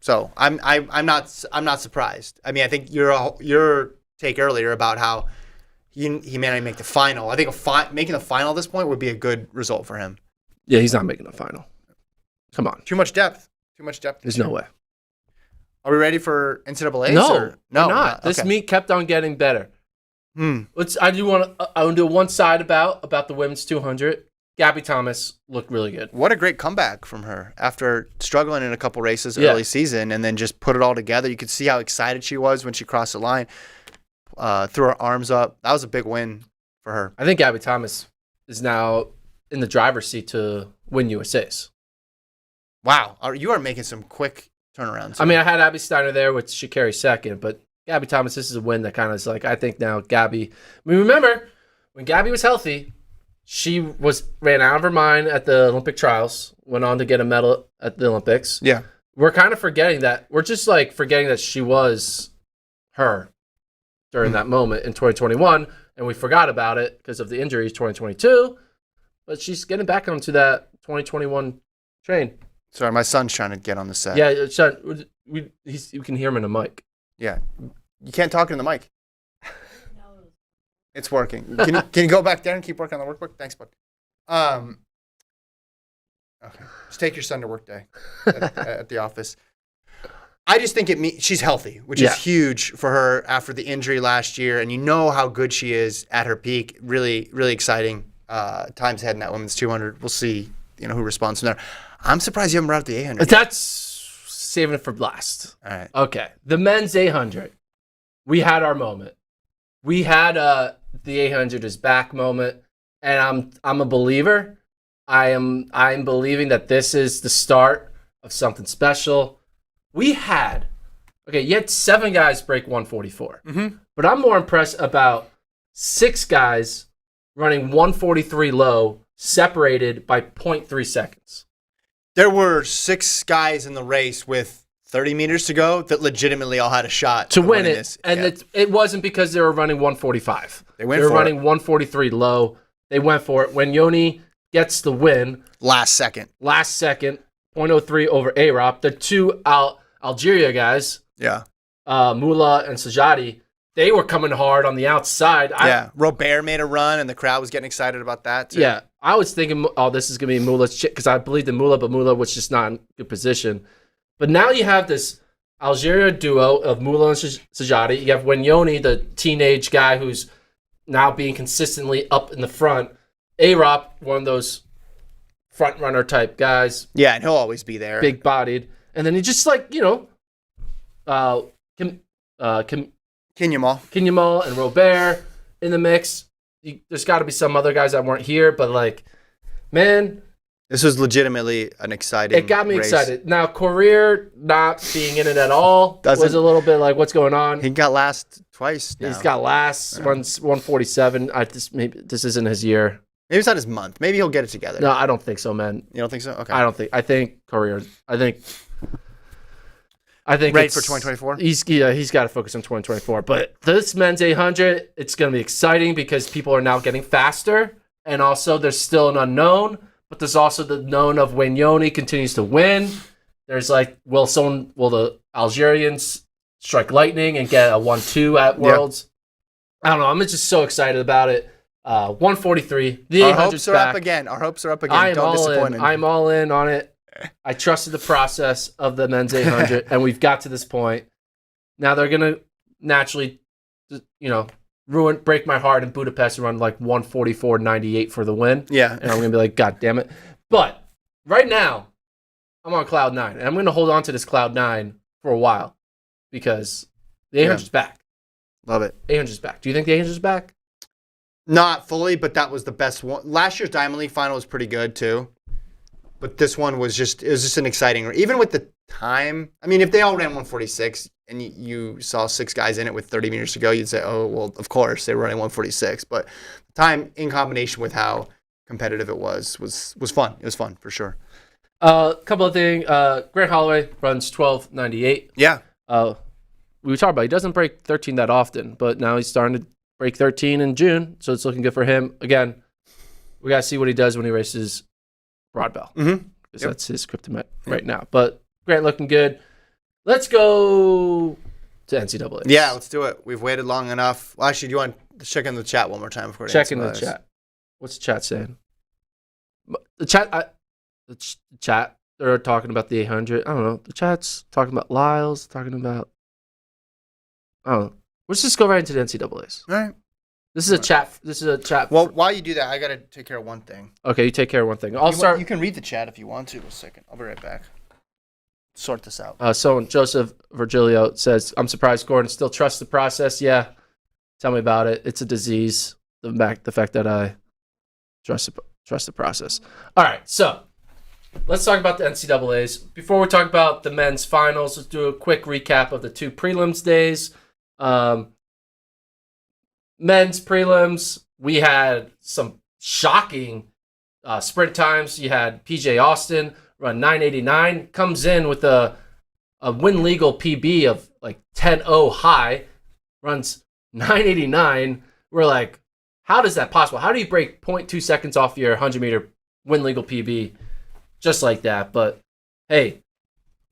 So I'm not surprised. I mean, I think your take earlier about how he may not make the final. I think making the final at this point would be a good result for him. Yeah, he's not making the final. Come on. Too much depth. There's no way. Are we ready for NCAA? No, or? we're not. Okay. This meet kept on getting better. I want to do one side about the women's 200. Gabby Thomas looked really good. What a great comeback from her after struggling in a couple races early season and then just put it all together. You could see how excited she was when she crossed the line, threw her arms up. That was a big win for her. I think Gabby Thomas is now in the driver's seat to win USA's. Wow. You are making some quick turnarounds. I mean, I had Abby Steiner there, which she carries second, but Gabby Thomas, this is a win that kind of is like, I think now Gabby, I mean, remember, when Gabby was healthy, she ran out of her mind at the Olympic trials, went on to get a medal at the Olympics. Yeah. We're kind of forgetting that. We're just like forgetting that she was her during that moment in 2021, and we forgot about it because of the injuries 2022, but she's getting back onto that 2021 train. Sorry, my son's trying to get on the set. Yeah, son, you can hear him in the mic. Yeah. You can't talk in the mic. It's working. Can you go back there and keep working on the workbook? Thanks, bud. Okay. Just take your son to work day at the office. I just think she's healthy, which is huge for her after the injury last year. And you know how good she is at her peak. Really, really exciting times ahead in that women's 200. We'll see, who responds from there. I'm surprised you haven't brought up the 800. That's saving it for last. All right. Okay. The men's 800. We had our moment. We had the 800 is back moment, and I'm a believer. I'm believing that this is the start of something special. You had 7 guys break 144. But I'm more impressed about 6 guys running 143 low, separated by 0.3 seconds. There were 6 guys in the race with 30 meters to go that legitimately all had a shot to win it. And it wasn't because they were running 145. They were running 143 low. They went for it. When Yoni gets the win. Last second. 0.03 over Arop. The 2 Algeria guys. Yeah. Mula and Sajadi. They were coming hard on the outside. Robert made a run, and the crowd was getting excited about that, too. Yeah. I was thinking, this is going to be Mula's shit, because I believed in Mula, but Mula was just not in good position. But now you have this Algeria duo of Mula and Sajadi. You have Wenyoni, the teenage guy who's now being consistently up in the front. Arop, one of those front runner type guys. Yeah, and he'll always be there. Big bodied. And then he just Kinyamal and Robert in the mix. There's got to be some other guys that weren't here, but man. This was legitimately an exciting It got me race. excited. Now, Courier not being in it at all was a little bit like, what's going on? He got last twice now. He's got last, 147. Maybe this isn't his year. Maybe it's not his month. Maybe he'll get it together. No, I don't think so, man. You don't think so? Okay. I think career. I think Ready for 2024? He's got to focus on 2024. But this men's 800, it's going to be exciting because people are now getting faster, and also there's still an unknown. But there's also the known of Wanyoni continues to win. There's like, will the Algerians strike lightning and get a 1-2 at Worlds? I don't know. I'm just so excited about it. 143. The 800's Our hopes are back. up again. Our hopes are up again. Don't disappoint us. I'm all in on it. I trusted the process of the men's 800, and we've got to this point. Now they're going to naturally, break my heart in Budapest and run like 144.98 for the win. Yeah. And I'm going to be like, God damn it. But right now, I'm on cloud 9, and I'm going to hold on to this cloud 9 for a while because the 800's back. Love it. 800's back. Do you think the 800's back? Not fully, but that was the best one. Last year's Diamond League final was pretty good too. But this one was just an exciting, even with the time. I mean, if they all ran 146 and you saw 6 guys in it with 30 meters to go, you'd say, oh, well, of course, they were running 146. But the time in combination with how competitive it was fun. It was fun for sure. A couple of things. Grant Holloway runs 12.98. Yeah. We were talking about he doesn't break 13 that often, but now he's starting to break 13 in June, so it's looking good for him. Again, we got to see what he does when he races Broadbell, because that's his kryptonite right now. But Grant looking good. Let's go to NCAA. Yeah, let's do it. We've waited long enough. Well, actually, do you want to check in the chat one more time before check in the chat? What's the chat saying? The chat. They're talking about the 800. I don't know. The chat's talking about Lyles. Talking about. I don't know. Let's just go right into the NCAAs. All right. This is a chat. Well, while you do that, I gotta take care of one thing. Okay, you take care of one thing. You can read the chat if you want to. A second. I'll be right back. Sort this out. Joseph Virgilio says, "I'm surprised Gordon still trusts the process." Yeah, tell me about it. It's a disease. The fact that I trust the process. All right, so let's talk about the NCAAs. Before we talk about the men's finals, let's do a quick recap of the 2 prelims days. Men's prelims, we had some shocking sprint times. You had PJ Austin run 9:89, comes in with a win legal PB of like 10:0 high, runs 9:89. We're like, how does that possible? How do you break 0.2 seconds off your 100-meter win legal PB just like that? But hey,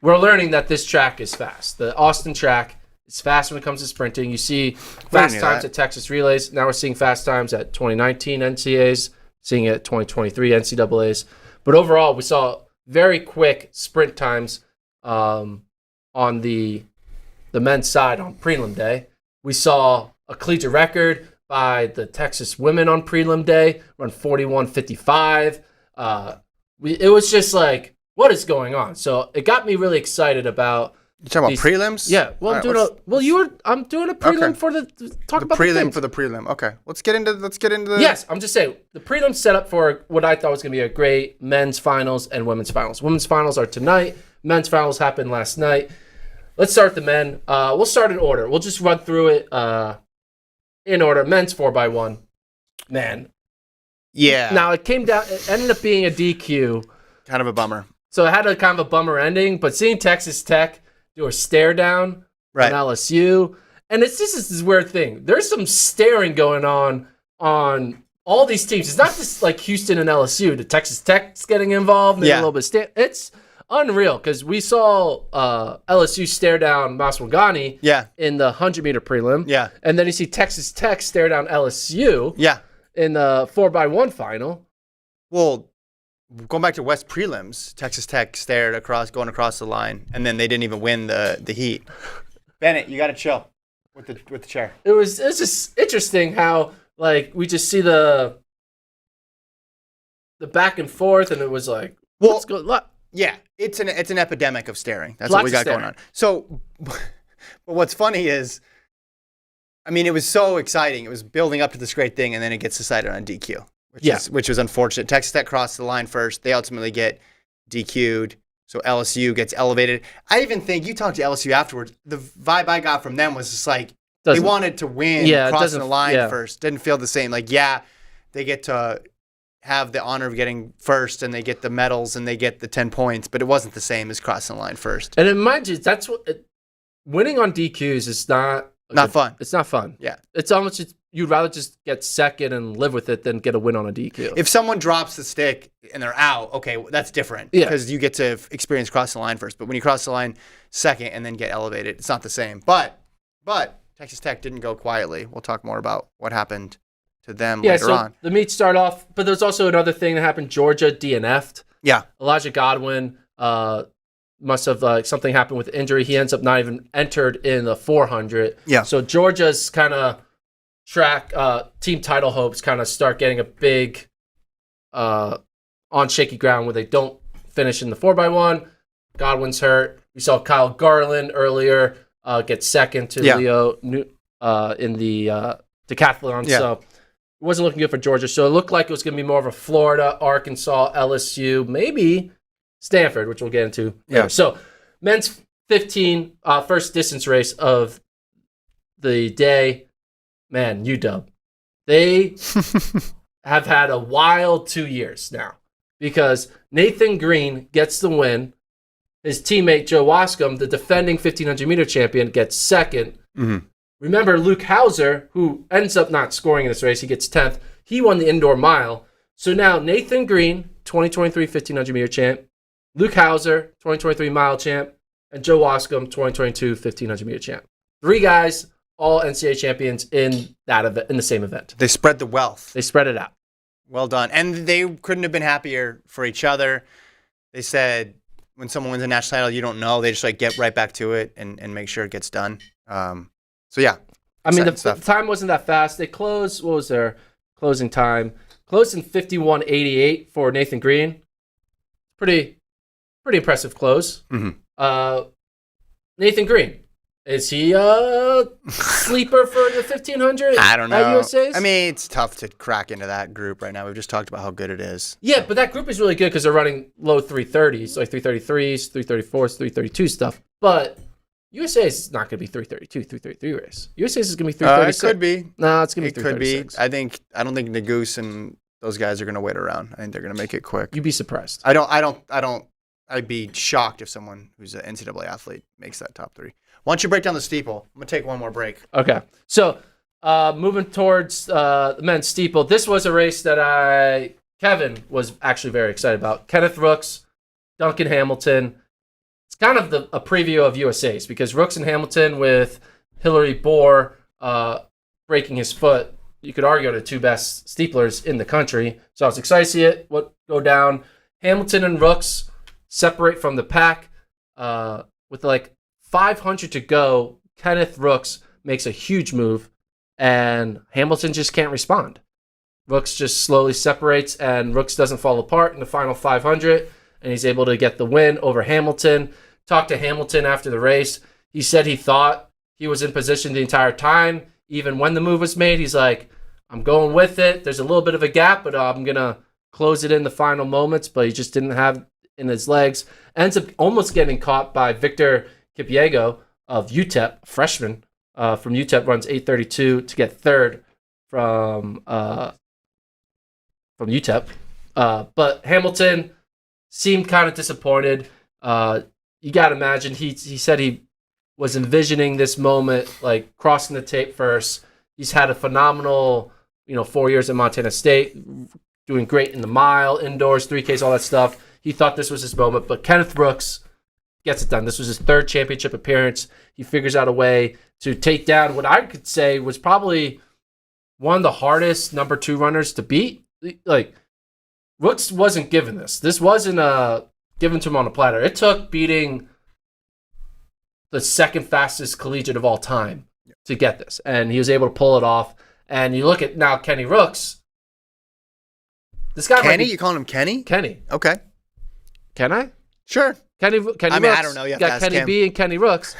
we're learning that this track is fast. The Austin track is fast when it comes to sprinting. You see fast times at Texas Relays. Now we're seeing fast times at 2019 NCAAs, seeing it at 2023 NCAAs. But overall, we saw very quick sprint times on the men's side on prelim day. We saw a collegiate record by the Texas women on prelim day, run 41:55. It was just like, what is going on? So it got me really excited about. You talking about prelims? Yeah. Well, I'm doing a prelim for the prelim for the prelim. Okay. Let's get into the. Yes, I'm just saying the prelim set up for what I thought was going to be a great men's finals and women's finals. Women's finals are tonight. Men's finals happened last night. Let's start the men. We'll start in order. We'll just run through it in order. Men's 4x1. Man. Yeah. Now it ended up being a DQ. Kind of a bummer. So it had a kind of a bummer ending, but seeing Texas Tech do a stare down on LSU. And it's just this weird thing. There's some staring going on all these teams. It's not just like Houston and LSU. The Texas Tech's getting involved. Maybe a little bit. It's unreal because we saw LSU stare down Maswangani in the 100-meter prelim. Yeah. And then you see Texas Tech stare down LSU in the 4x1 final. Well, going back to West prelims, Texas Tech stared going across the line, and then they didn't even win the heat. Bennett, you got to chill with the chair. It's just interesting how like we just see the back and forth, and it was like, what's going on? Yeah, it's an epidemic of staring. That's what we got going on. So, but what's funny is, I mean, it was so exciting. It was building up to this great thing, and then it gets decided on DQ. Which was unfortunate. Texas Tech crossed the line first. They ultimately get DQ'd. So LSU gets elevated. I even think, you talked to LSU afterwards, the vibe I got from them was just like, they wanted to win crossing the line first. Didn't feel the same. Like, they get to have the honor of getting first, and they get the medals and they get the 10 points, but it wasn't the same as crossing the line first. And mind you, that's what winning on DQs is not fun. It's not fun. Yeah. It's almost you'd rather just get second and live with it than get a win on a DQ. If someone drops the stick and they're out, okay, that's different because you get to experience crossing the line first. But when you cross the line second and then get elevated, it's not the same. But Texas Tech didn't go quietly. We'll talk more about what happened to them later on. The meets start off, but there's also another thing that happened. Georgia DNF'd. Yeah. Elijah Godwin must have something happened with injury. He ends up not even entered in the 400. Yeah. So Georgia's kind of track team title hopes kind of start getting a big on shaky ground where they don't finish in the 4x1. Godwin's hurt. We saw Kyle Garland earlier get second to Leo in the decathlon. Yeah. So it wasn't looking good for Georgia. So it looked like it was going to be more of a Florida, Arkansas, LSU, maybe Stanford, which we'll get into later. So men's 15 first distance race of the day. Man, UW. They have had a wild 2 years now because Nathan Green gets the win. His teammate Joe Wascom, the defending 1500-meter champion, gets second. Mm-hmm. Remember, Luke Hauser, who ends up not scoring in this race, he gets 10th. He won the indoor mile. So now Nathan Green, 2023 1500-meter champ, Luke Hauser, 2023 mile champ, and Joe Wascom, 2022 1500-meter champ. 3 guys, all NCAA champions in that event, in the same event. They spread the wealth. They spread it out. Well done. And they couldn't have been happier for each other. They said when someone wins a national title, you don't know. They just get right back to it and make sure it gets done. So, yeah. I mean, the time wasn't that fast. They closed, what was their closing time? Closed in 51:88 for Nathan Green. Pretty impressive close. Mm-hmm. Nathan Green, is he a sleeper for the 1500? I don't know. USA's? I mean, it's tough to crack into that group right now. We've just talked about how good it is. Yeah, but that group is really good because they're running low 330s, like 333s, 334s, 332 stuff. But USA is not going to be 332, 333 race. USA's is going to be 336. It could be. No, it's going to be It could be. 336. I don't think Nagoose and those guys are going to wait around. I think they're going to make it quick. You'd be surprised. I'd be shocked if someone who's an NCAA athlete makes that top 3. Why don't you break down the steeple? I'm going to take one more break. Okay. So, moving towards the men's steeple, this was a race that Kevin was actually very excited about. Kenneth Rooks, Duncan Hamilton. It's kind of a preview of USA's because Rooks and Hamilton with Hillary Bohr breaking his foot, you could argue are the 2 best steeplers in the country. So I was excited to see it go down. Hamilton and Rooks separate from the pack with 500 to go. Kenneth Rooks makes a huge move, and Hamilton just can't respond. Rooks just slowly separates, and Rooks doesn't fall apart in the final 500, and he's able to get the win over Hamilton. Talked to Hamilton after the race. He said he thought he was in position the entire time. Even when the move was made, he's like, I'm going with it. There's a little bit of a gap, but I'm going to close it in the final moments, but he just didn't have in his legs. Ends up almost getting caught by Victor Kipyego of UTEP, a freshman from UTEP, runs 8:32 to get third from UTEP. But Hamilton seemed kind of disappointed. You got to imagine he said he was envisioning this moment, like crossing the tape first. He's had a phenomenal, 4 years at Montana State, doing great in the mile, indoors, 3Ks, all that stuff. He thought this was his moment, but Kenneth Rooks gets it done. This was his 3rd championship appearance. He figures out a way to take down what I could say was probably one of the hardest number 2 runners to beat. Rooks wasn't given this. This wasn't given to him on a platter. It took beating the 2nd fastest collegiate of all time to get this, and he was able to pull it off. And you look at now Kenny Rooks. This guy Kenny? You calling him Kenny? Kenny. Okay. Can I? Sure. Kenny Rooks. I don't know. You have to got ask Kenny him. B and Kenny Rooks.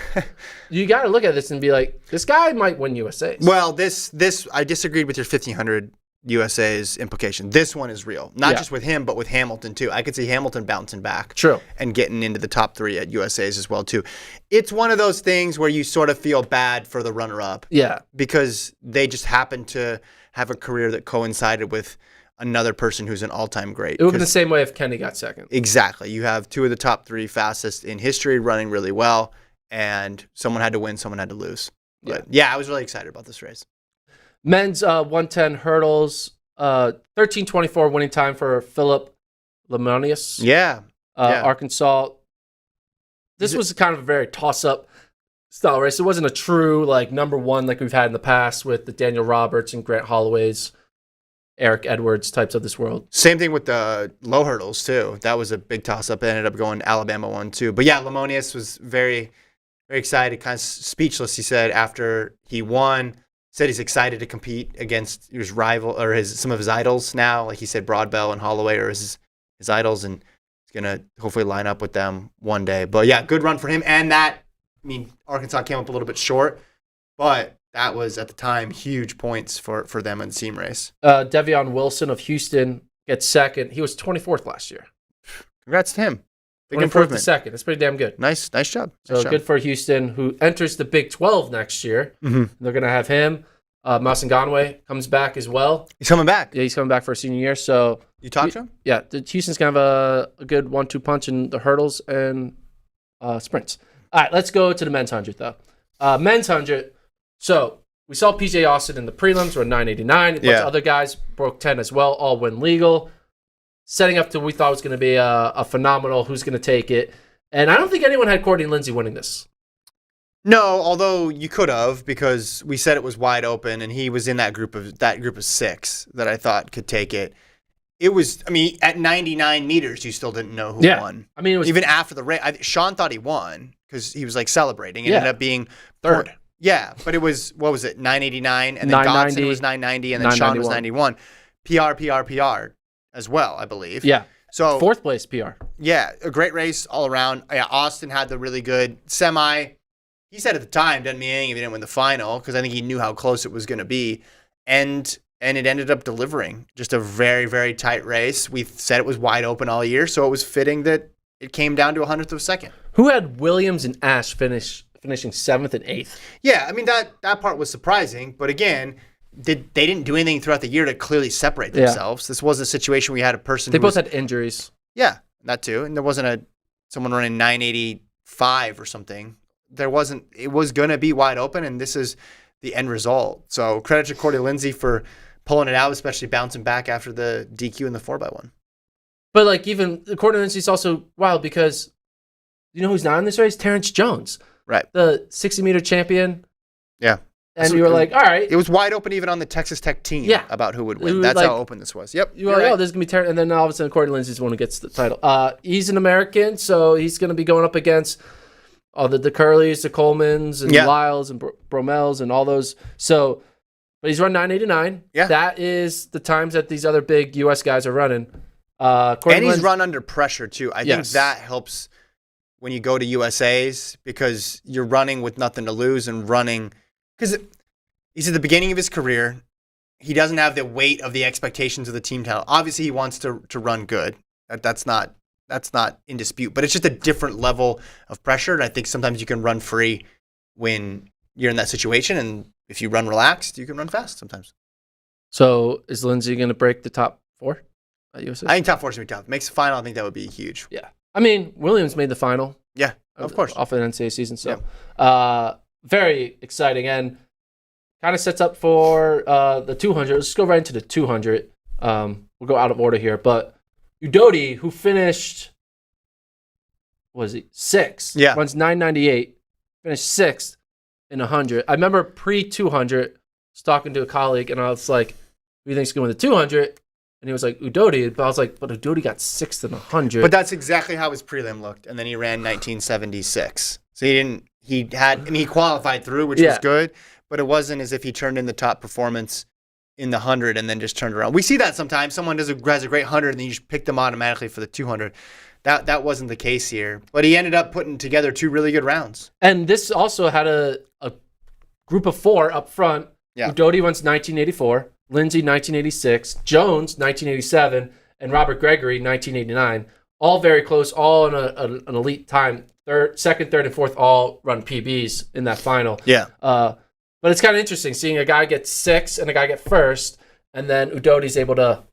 You got to look at this and be like, this guy might win USA's. Well, this I disagreed with your 1500 USA's implication. This one is real. Not just with him, but with Hamilton, too. I could see Hamilton bouncing back. True. And getting into the top 3 at USA's as well, too. It's one of those things where you sort of feel bad for the runner-up. Yeah. Because they just happen to have a career that coincided with another person who's an all-time great. It would be the same way if Kenny got second. Exactly. You have two of the top 3 fastest in history running really well, and someone had to win, someone had to lose. But yeah, I was really excited about this race. Men's 110 hurdles, 13:24 winning time for Philip Lemonius. Yeah. Arkansas. This was kind of a very toss-up style race. It wasn't a true number one like we've had in the past with the Daniel Roberts and Grant Holloways, Eric Edwards types of this world. Same thing with the low hurdles too. That was a big toss-up. It ended up going Alabama 1-2. But yeah, Lemonius was very, very excited, kind of speechless. He said after he won, said he's excited to compete against his rival or some of his idols now. Like he said, Broadbell and Holloway are his idols, and he's gonna hopefully line up with them one day. But yeah, good run for him. And Arkansas came up a little bit short, but that was at the time huge points for them in the team race. Devion Wilson of Houston gets second. He was 24th last year. Congrats to him. Big 24th improvement. to second. That's pretty damn good. Nice job. So good for Houston, who enters the Big 12 next year. Mm-hmm. They're going to have him. Masanganwe comes back as well. He's coming back. Yeah, he's coming back for a senior year. So you talked to him? Yeah, Houston's kind of a good 1-2 punch in the hurdles and sprints. All right, let's go to the men's 100, though. Men's 100. So we saw PJ Austin in the prelims run 989. A bunch of other guys broke 10 as well, all win legal. Setting up to we thought was going to be a phenomenal who's going to take it. And I don't think anyone had Courtney Lindsay winning this. No, although you could have, because we said it was wide open, and he was in that group of 6 that I thought could take it. It was, at 99 meters, you still didn't know who won. It was even after the race. Sean thought he won because he was celebrating. It ended up being third. Yeah, but it was 989, and then Godson was 990, and then Sean was 91. PR as well, I believe. Yeah. So 4th place PR. Yeah, a great race all around. Yeah, Austin had the really good semi. He said at the time, doesn't mean anything if he didn't win the final, because I think he knew how close it was going to be. And it ended up delivering. Just a very, very tight race. We said it was wide open all year, so it was fitting that it came down to a 100th of a second. Who had Williams and Ash finishing 7th and 8th? Yeah, that part was surprising. But again, they didn't do anything throughout the year to clearly separate themselves. Yeah. This was a situation where you had a person They both had injuries. Yeah, that too. And there wasn't someone running 985 or something. It was going to be wide open, and this is the end result. So credit to Courtney Lindsay for pulling it out, especially bouncing back after the DQ in the 4x1. But even Courtney Lindsay's also wild because you know who's not in this race? Terrence Jones. Right. The 60-meter champion. Yeah. And you were like, all right. It was wide open even on the Texas Tech team about who would win. That's how open this was. Yep. You were like, this is going to be Terrence. And then all of a sudden, Courtney Lindsay's the one who gets the title. He's an American, so he's going to be going up against all the Curleys, the Colemans, and Lyles, and Bromels, and all those. So, but he's run 989. Yeah. That is the times that these other big U.S. guys are running. And he's run under pressure, too. I think that helps when you go to USA's because you're running with nothing to lose and running – because he's at the beginning of his career. He doesn't have the weight of the expectations of the team title. Obviously, he wants to run good. That's not in dispute. But it's just a different level of pressure. And I think sometimes you can run free when you're in that situation. And if you run relaxed, you can run fast sometimes. So is Lindsay going to break the top 4 at USA? I think top 4 should be tough. Makes the final. I think that would be huge. Yeah. Williams made the final. Yeah, of course. Off an NCAA season. So very exciting and kind of sets up for the 200. Let's go right into the 200. We'll go out of order here. But Udodi, who finished, 6th? Yeah. Runs 998, finished 6th in 100. I remember pre-200, I was talking to a colleague, and I was like, who do you think's going to win the 200? And he was like, Udodi. But I was like, but Udodi got 6th in 100. But that's exactly how his prelim looked. And then he ran 1976. So he qualified through, which was good. But it wasn't as if he turned in the top performance in the 100 and then just turned around. We see that sometimes. Someone has a great 100 and then you just pick them automatically for the 200. That wasn't the case here. But he ended up putting together 2 really good rounds. And this also had a group of 4 up front. Yeah. Udodi runs 1984, Lindsay 1986, Jones 1987, and Robert Gregory 1989. All very close, all in an elite time. Second, third, and fourth all run PBs in that final. Yeah. But it's kind of interesting seeing a guy get 6th and a guy get 1st, and then Udodi's able to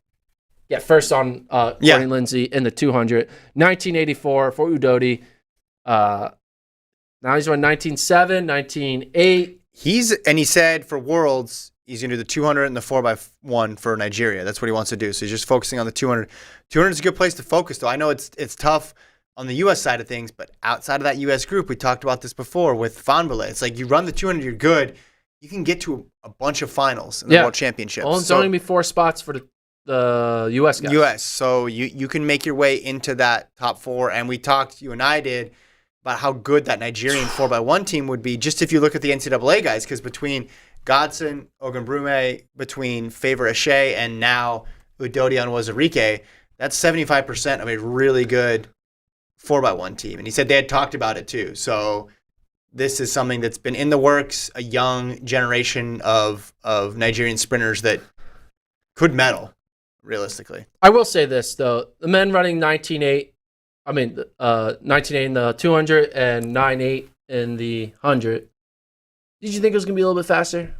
Yeah, first on Courtney Lindsay in the 200. 1984 for Udodi. Now he's run 19.7, 19.8. He said for Worlds, he's going to do the 200 and the 4x1 for Nigeria. That's what he wants to do. So he's just focusing on the 200. 200 is a good place to focus, though. I know it's tough on the U.S. side of things, but outside of that U.S. group, we talked about this before with Fanbele. It's like you run the 200, you're good. You can get to a bunch of finals in the World Championships. Well, it's only going to be 4 spots for the U.S. guys. U.S. So you can make your way into that top 4. And we talked, you and I did, about how good that Nigerian 4x1 team would be just if you look at the NCAA guys, because between Godson, Ogunbrume, between Favor Ashe, and now Udodi Onwuzurike, that's 75% of a really good 4x1 team. And he said they had talked about it too. So this is something that's been in the works, a young generation of Nigerian sprinters that could medal, realistically. I will say this, though. The men running 19.8 in the 200 and 9.8 in the 100. Did you think it was going to be a little bit faster?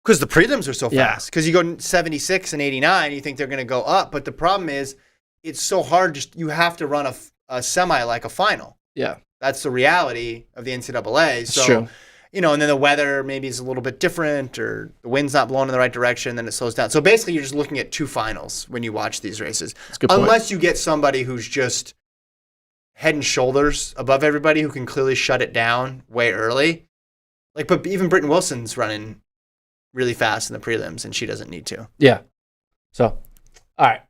Because the prelims are so fast. Because you go 76 and 89, you think they're going to go up. But the problem is, it's so hard. Just you have to run a semi like a final. Yeah. That's the reality of the NCAA. So, true. And then the weather maybe is a little bit different, or the wind's not blowing in the right direction, then it slows down. So basically, you're just looking at 2 finals when you watch these races. That's a good point. Unless you get somebody who's just head and shoulders above everybody who can clearly shut it down way early. But even Britton Wilson's running really fast in the prelims, and she doesn't need to. Yeah. So, all right.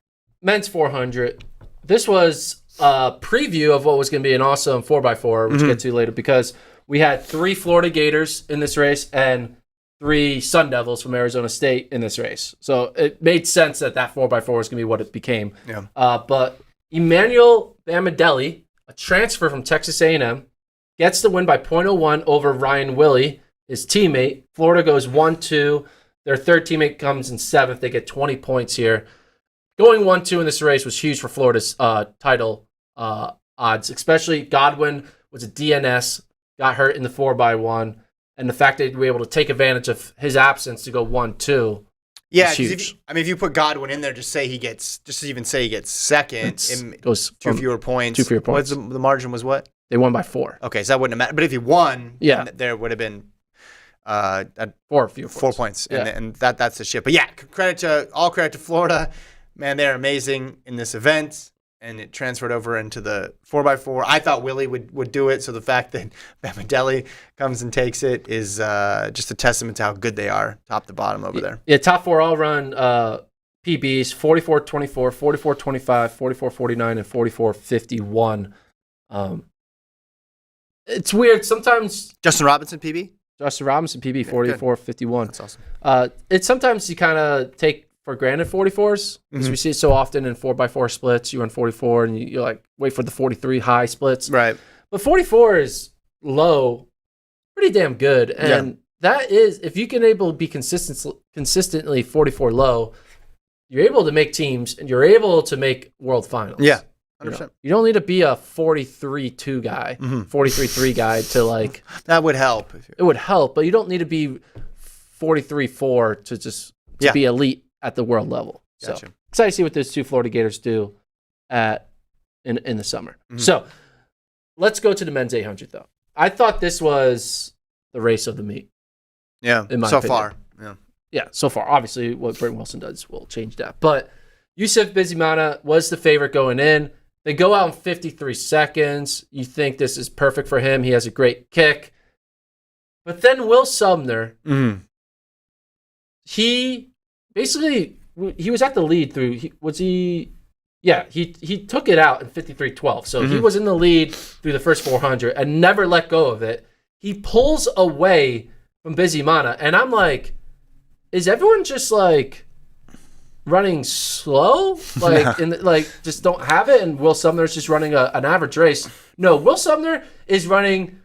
Men's 400. This was a preview of what was going to be an awesome 4x4, which we'll get to later, because we had 3 Florida Gators in this race and 3 Sun Devils from Arizona State in this race. So it made sense that 4x4 was going to be what it became. Yeah. But Emmanuel Bamadelli, a transfer from Texas A&M, gets the win by 0.01 over Ryan Willey, his teammate. Florida goes 1-2. Their third teammate comes in 7th. They get 20 points here. Going 1-2 in this race was huge for Florida's title odds, especially Godwin was a DNS, got hurt in the 4x1, and the fact that they were able to take advantage of his absence to go 1-2. Yeah, if you put Godwin in there, just even say he gets second, it goes 2 fewer points. 2 fewer points. The margin was what? They won by 4. Okay, so that wouldn't have mattered. But if he won, there would have been 4 points. Yeah. And that's the shit. But yeah, all credit to Florida. Man, they're amazing in this event. And it transferred over into the 4x4. I thought Willie would do it. So the fact that Bamadelli comes and takes it is just a testament to how good they are, top to bottom over there. Yeah, top 4 all run PBs, 44-24, 44-25, 44-49, and 44-51. It's weird. Sometimes Justin Robinson PB? Justin Robinson PB, 44-51. That's awesome. It's sometimes you kind of take for granted 44s, because we see it so often in 4x4 splits. You run 44 and you like wait for the 43 high splits. Right. But 44 is low, pretty damn good. And that is, if you can able to be consistently 44 low, you're able to make teams and you're able to make world finals. Yeah. 100%. You don't need to be a 43-2 guy, 43-3 guy to like. That would help. It would help, but you don't need to be 43-4 to just be elite at the world level. Gotcha. So excited to see what those 2 Florida Gators do in the summer. So let's go to the men's 800 though. I thought this was the race of the meet. Yeah. In my so opinion. far. Yeah. Yeah. So far, obviously, what Britton Wilson does will change that. But Yusuf Bizimana was the favorite going in. They go out in 53 seconds. You think this is perfect for him. He has a great kick. But then Will Sumner, he was at the lead through, he took it out in 53-12. So he was in the lead through the first 400 and never let go of it. He pulls away from Bizimana. And I'm like, is everyone just like running slow? Just don't have it? And Will Sumner's just running an average race? No, Will Sumner is running,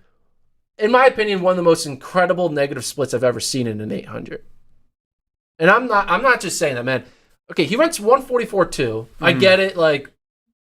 in my opinion, one of the most incredible negative splits I've ever seen in an 800. And I'm not just saying that, man. Okay, he runs 144.2. I get it. Like,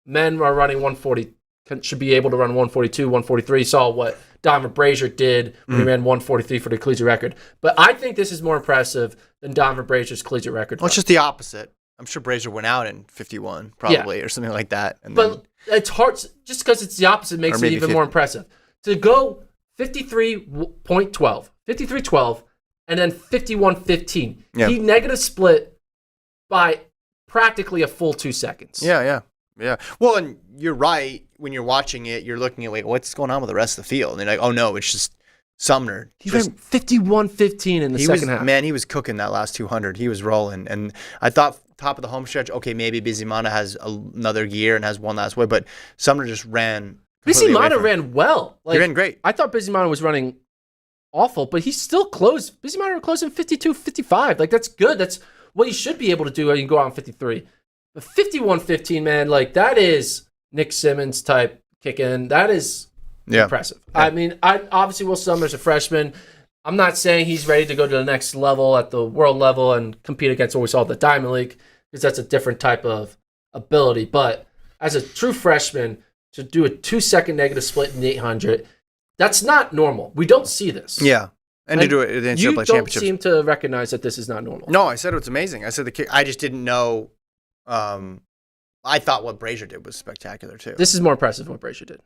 men are running 140, should be able to run 142, 143. Saw what Donovan Brazier did when he ran 143 for the collegiate record. But I think this is more impressive than Donovan Brazier's collegiate record. Well, it's just the opposite. I'm sure Brazier went out in 51 probably or something like that. And but it's hard, just because it's the opposite makes it even more impressive. To go 53.12, 53.12, and then 51.15. Yeah. He negative split by practically a full 2 seconds. Yeah. Well, and you're right. When you're watching it, you're looking at, wait, what's going on with the rest of the field? And you're like, oh, no, it's just Sumner. He ran 51.15 in the second half. Man, he was cooking that last 200. He was rolling. And I thought top of the home stretch, okay, maybe Bizimana has another gear and has one last way, but Sumner just ran. Bizimana ran well. He ran great. I thought Bizimana was running awful, but he still closed. Bizimana closed in 52.55. Like, that's good. That's what you should be able to do when you go out in 53. But 51.15, man, like, that is Nick Simmons type kick in. That is impressive. Yeah. I mean, obviously Will Sumner's a freshman. I'm not saying he's ready to go to the next level at the world level and compete against what we saw at the Diamond League, because that's a different type of ability. But as a true freshman, to do a 2-second negative split in the 800, that's not normal. We don't see this. Yeah. And to do it in the NCAA championship. You don't seem to recognize that this is not normal. No, I said it was amazing. I said the kick. I just didn't know. I thought what Brazier did was spectacular too. This is more impressive than what Brazier did.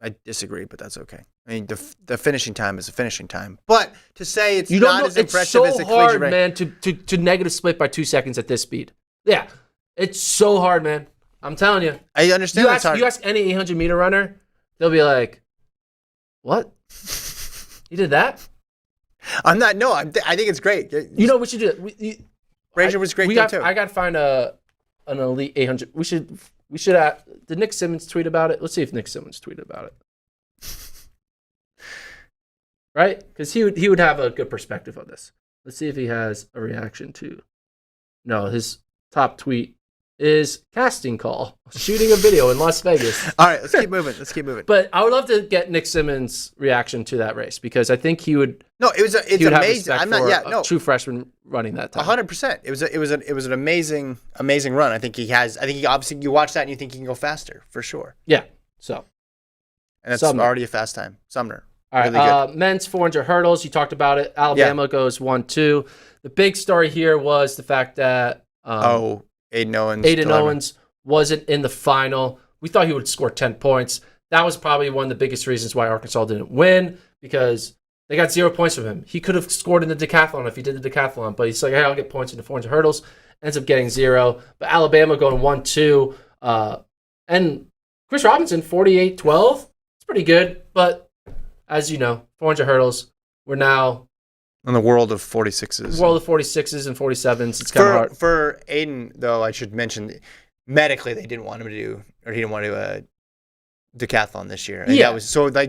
I disagree, but that's okay. I mean, the finishing time is a finishing time. But to say it's you not as impressive as a collegiate hard, man, to negative split by 2 seconds at this speed. Yeah, it's so hard, man. I'm telling you. I understand that's hard. You ask any 800-meter runner, they'll be like, what? You did that? I'm not. No, I think it's great. You know what you did? Brazier was great too. I got to find an elite 800. We should. Did Nick Simmons tweet about it? Let's see if Nick Simmons tweeted about it. Right? Because he would have a good perspective on this. Let's see if he has a reaction to. No, his top tweet is casting call, shooting a video in Las Vegas. All right, let's keep moving. But I would love to get Nick Simmons' reaction to that race, because I think he would. No, it's amazing. I'm not. Yeah, no. True freshman running that time. 100%. It was an amazing run. I think he obviously, you watch that and you think he can go faster for sure. Yeah. So. And that's already a fast time. Sumner. All right. Really good. Men's 400 hurdles. You talked about it. Alabama goes 1-2. The big story here was the fact that. Aiden Owens wasn't in the final. We thought he would score 10 points. That was probably one of the biggest reasons why Arkansas didn't win, because they got 0 points from him. He could have scored in the decathlon if he did the decathlon, but he's like, hey, I'll get points in the 400 hurdles. Ends up getting 0. But Alabama going 1-2. And Chris Robinson, 48-12. It's pretty good. But as you know, 400 hurdles, we're now in the world of 46s. The world of 46s and 47s. It's kind of hard. For Aiden, though, I should mention, medically, they didn't want him to do, or he didn't want to do a decathlon this year. And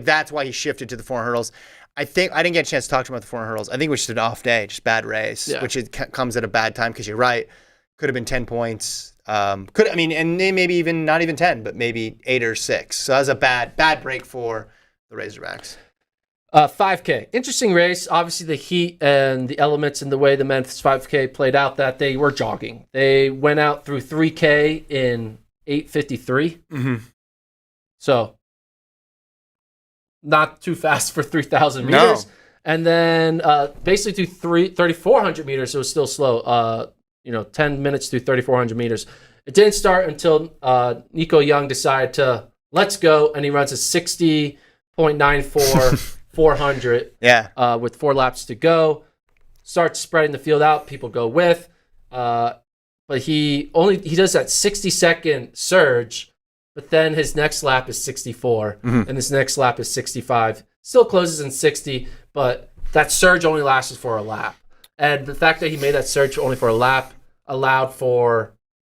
that's why he shifted to the 400 hurdles. I think I didn't get a chance to talk to him about the 400 hurdles. I think it was just an off day, just bad race, which comes at a bad time, because you're right. Could have been 10 points. And maybe even not even 10, but maybe 8 or 6. So that was a bad break for the Razorbacks. 5K. Interesting race. Obviously, the heat and the elements and the way the men's 5K played out, that they were jogging. They went out through 3K in 8:53. Mm-hmm. So, not too fast for 3,000 meters. No. And then basically through 3,400 meters, it was still slow. 10 minutes through 3,400 meters. It didn't start until Nico Young decided to let's go, and he runs a 60.94 400 with 4 laps to go. Starts spreading the field out. People go with. But he does that 60-second surge, but then his next lap is 64, and his next lap is 65. Still closes in 60, but that surge only lasted for a lap. And the fact that he made that surge only for a lap allowed for...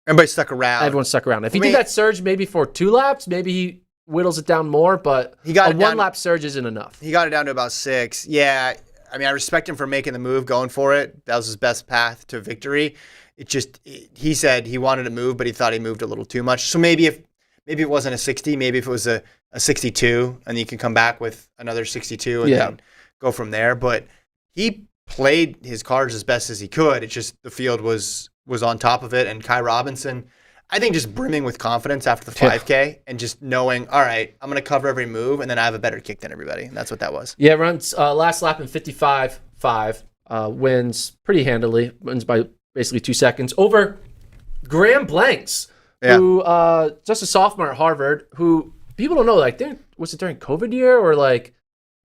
Everybody stuck around. Everyone stuck around. If he did that surge maybe for 2 laps, maybe he whittles it down more, but a 1-lap surge isn't enough. He got it down to about 6. Yeah, I mean, I respect him for making the move, going for it. That was his best path to victory. He said he wanted to move, but he thought he moved a little too much. So maybe it wasn't a 60, maybe if it was a 62, and you can come back with another 62 and then go from there. But he played his cards as best as he could. It's just the field was on top of it, and Kai Robinson, I think, just brimming with confidence after the 5K and just knowing, all right, I'm going to cover every move, and then I have a better kick than everybody. And that's what that was. Yeah, runs last lap in 55.5, wins pretty handily, wins by basically 2 seconds over Graham Blanks, who just a sophomore at Harvard, who people don't know, like, was it during COVID year or like,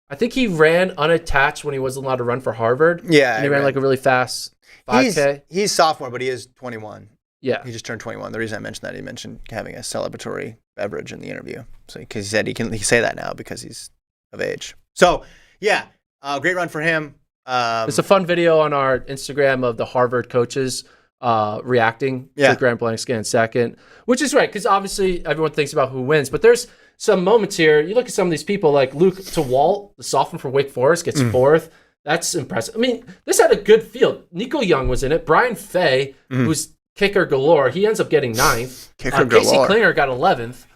I think he ran unattached when he wasn't allowed to run for Harvard. Yeah. And he ran like a really fast 5K. He's sophomore, but he is 21. Yeah. He just turned 21. The reason I mentioned that, he mentioned having a celebratory beverage in the interview. So because he said he can say that now because he's of age. So yeah, great run for him. It's a fun video on our Instagram of the Harvard coaches reacting to Graham Blanks getting second, which is right because obviously everyone thinks about who wins, but there's some moments here. You look at some of these people like Luke Tewalt, the sophomore from Wake Forest, gets fourth. That's impressive. I mean, this had a good field. Nico Young was in it. Brian Fay, who's kicker galore, he ends up getting ninth. Casey Klinger got 11th.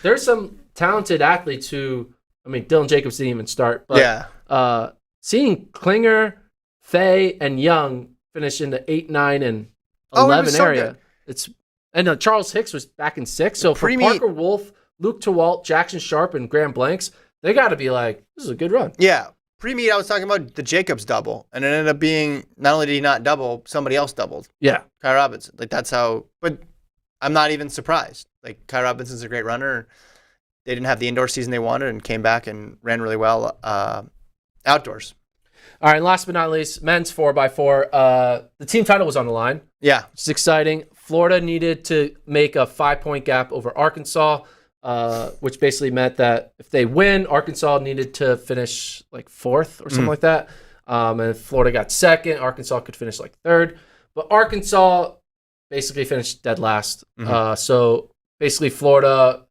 There's some talented athletes who, I mean, Dylan Jacobs didn't even start, but seeing Klinger, Fay, and Young finish in the 8, 9, and 11 area, and Charles Hicks was back in 6. So for Parker Wolf, Luke Tewalt, Jackson Sharp, and Graham Blanks, they got to be like, this is a good run. Yeah. Pre-meet, I was talking about the Jacobs double, and it ended up being, not only did he not double, somebody else doubled. Yeah. Kai Robinson. Like, that's how, but I'm not even surprised. Like, Kai Robinson's a great runner. They didn't have the indoor season they wanted and came back and ran really well outdoors. All right, and last but not least, men's 4x4. The team title was on the line. Yeah. Which is exciting. Florida needed to make a 5-point gap over Arkansas, which basically meant that if they win, Arkansas needed to finish like 4th or something like that. And if Florida got 2nd, Arkansas could finish like 3rd. But Arkansas basically finished dead last. So basically Florida